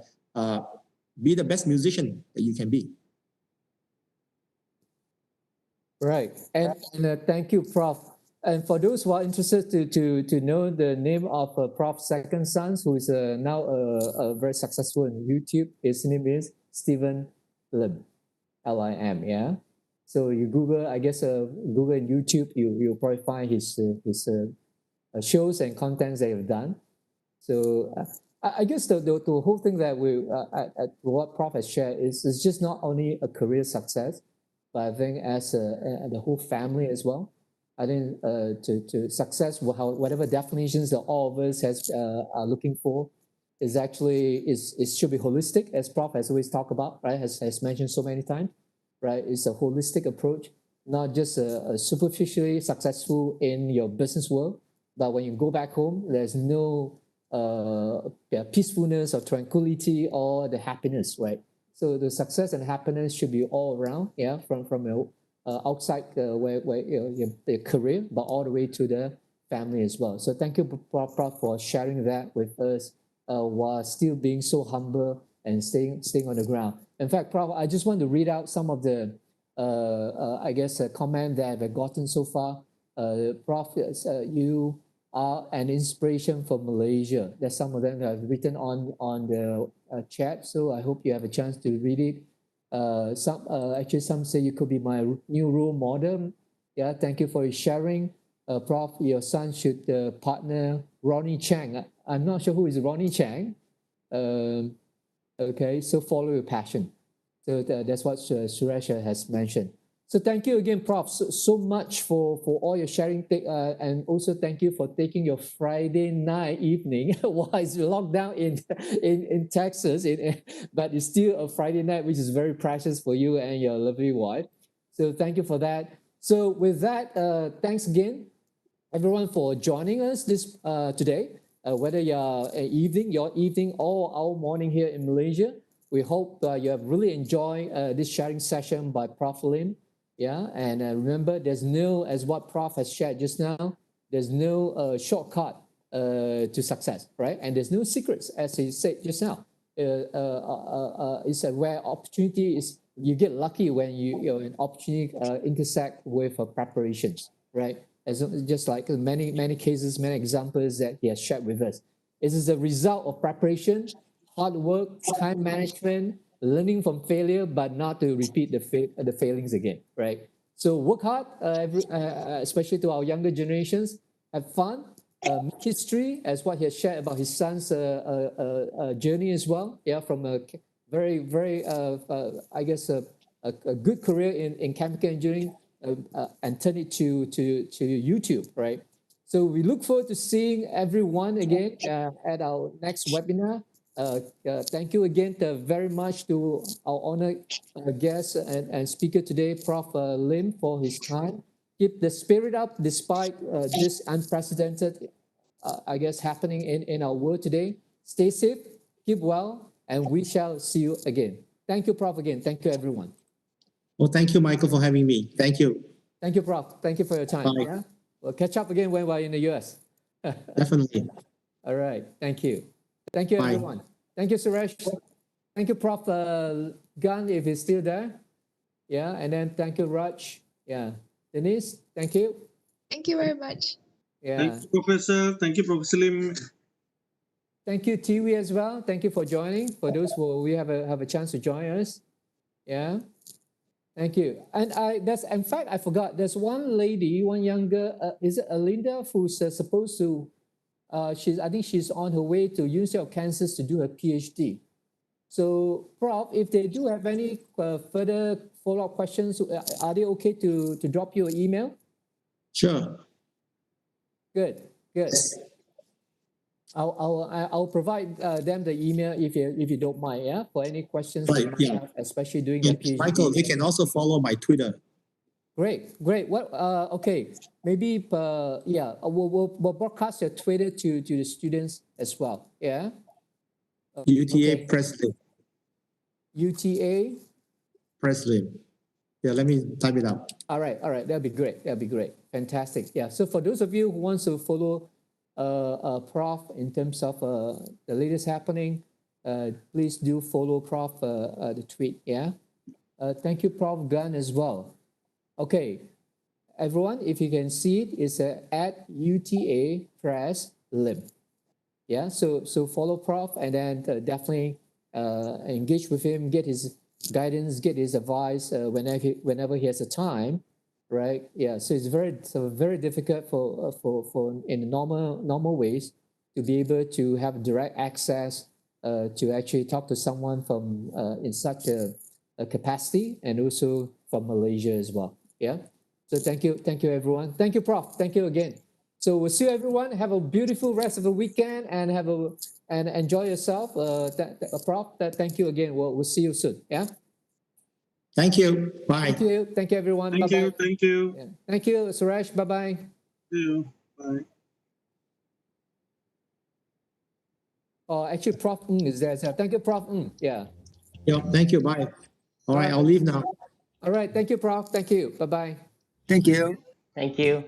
be the best musician that you can be. Right. And thank you, Prof. And for those who are interested to know the name of Prof's second son, who is now very successful in YouTube, his name is Stephen Lim, Lim, yeah? So you Google, I guess, Google and YouTube, you'll probably find his shows and contents that you've done. So I guess the whole thing that what Prof has shared is just not only a career success, but I think as the whole family as well. I think to success, whatever definitions that all of us are looking for, is actually it should be holistic, as Prof has always talked about, right? Has mentioned so many times, right? It's a holistic approach, not just superficially successful in your business world, but when you go back home, there's no peacefulness or tranquility or the happiness, right? So the success and happiness should be all around, yeah, from outside where your career, but all the way to the family as well. So thank you, Prof, for sharing that with us while still being so humble and staying on the ground. In fact, Prof, I just want to read out some of the, I guess, comment that I've gotten so far. Prof, you are an inspiration for Malaysia. There's some of them that I've written on the chat, so I hope you have a chance to read it. Actually, some say you could be my new role model. Yeah, thank you for your sharing. Prof, your son should partner Ronnie Chang. I'm not sure who is Ronnie Chang. Okay, so follow your passion. So that's what Suresh has mentioned. So thank you again, Prof, so much for all your sharing. And also thank you for taking your Friday night evening while it's locked down in Texas, but it's still a Friday night, which is very precious for you and your lovely wife. So thank you for that. So with that, thanks again, everyone, for joining us this today. Whether your evening or our morning here in Malaysia, we hope you have really enjoyed this sharing session by Prof. Lim. Yeah, and remember, there's no, as what Prof has shared just now, there's no shortcut to success, right? And there's no secrets, as he said just now. It's where opportunity is, you get lucky when an opportunity intersect with preparations, right? Just like many cases, many examples that he has shared with us. It is a result of preparation, hard work, time management, learning from failure, but not to repeat the failings again, right? So work hard, especially to our younger generations. Have fun, make history, as what he has shared about his son's journey as well. Yeah, from a very, I guess, a good career in chemical engineering and turn it to YouTube, right? So we look forward to seeing everyone again at our next webinar. Thank you again very much to our honored guest and speaker today, Prof. Lim, for his time. Keep the spirit up despite this unprecedented, I guess, happening in our world today. Stay safe, keep well, and we shall see you again. Thank you, Prof. again. Thank you, everyone. Well, thank you, Michael, for having me. Thank you. Thank you, Prof. Thank you for your time. Bye. Yeah? We'll catch up again when we're in the US. Definitely. All right. Thank you. Thank you, Bye. everyone. Thank you, Suresh. Thank you, Prof. Gunn, if he's still there. Yeah. And then thank you, Raj. Yeah. Denise, thank you. Thank you very much. Yeah. Thank you, Professor. Thank you, Professor Lim. Thank you, Tiwi, as well. Thank you for joining. For those who we have a chance to join us. Yeah. Thank you. And in fact, I forgot. There's one lady, one younger, is it Alinda, who's supposed to, I think she's on her way to University of Kansas to do her PhD. So, Prof, if they do have any further follow-up questions, are they okay to drop you an email? Sure. Good. I'll provide them the email if you don't mind, yeah, for any questions they might have, especially during the PhD. Michael, they can also follow my Twitter. Great. What? Okay. Maybe. Yeah. We'll broadcast your Twitter to the students as well. Yeah. UTA Okay. Presley. UTA. Presley. Yeah. Let me type it out. All right. That'd be great. Fantastic. Yeah. So for those of you who want to follow Prof in terms of the latest happening, please do follow Prof the tweet. Yeah. Thank you, Prof. Gunn, as well. Okay, everyone, if you can see it, it's at UTA Press Lim. Yeah, so follow Prof and then definitely engage with him, get his guidance, get his advice whenever he has a time, right? Yeah, so it's very difficult for in normal ways to be able to have direct access to actually talk to someone from in such a capacity, and also from Malaysia as well. Yeah. So thank you, everyone. Thank you, Prof. Thank you again. So we'll see you, everyone. Have a beautiful rest of the weekend and enjoy yourself. Prof. Thank you again. We'll see you soon. Yeah. Thank you. Bye. Thank you, everyone. Thank Bye-bye. you. Thank you. Yeah. Thank you, Suresh. Bye-bye. See you. Bye. Oh, actually, Prof. Ng is there. So thank you, Prof. Ng. Yeah. Yeah. Thank you. Bye. All right. I'll leave now. All right. Thank you, Prof. Thank you. Bye-bye. Thank you. Thank you.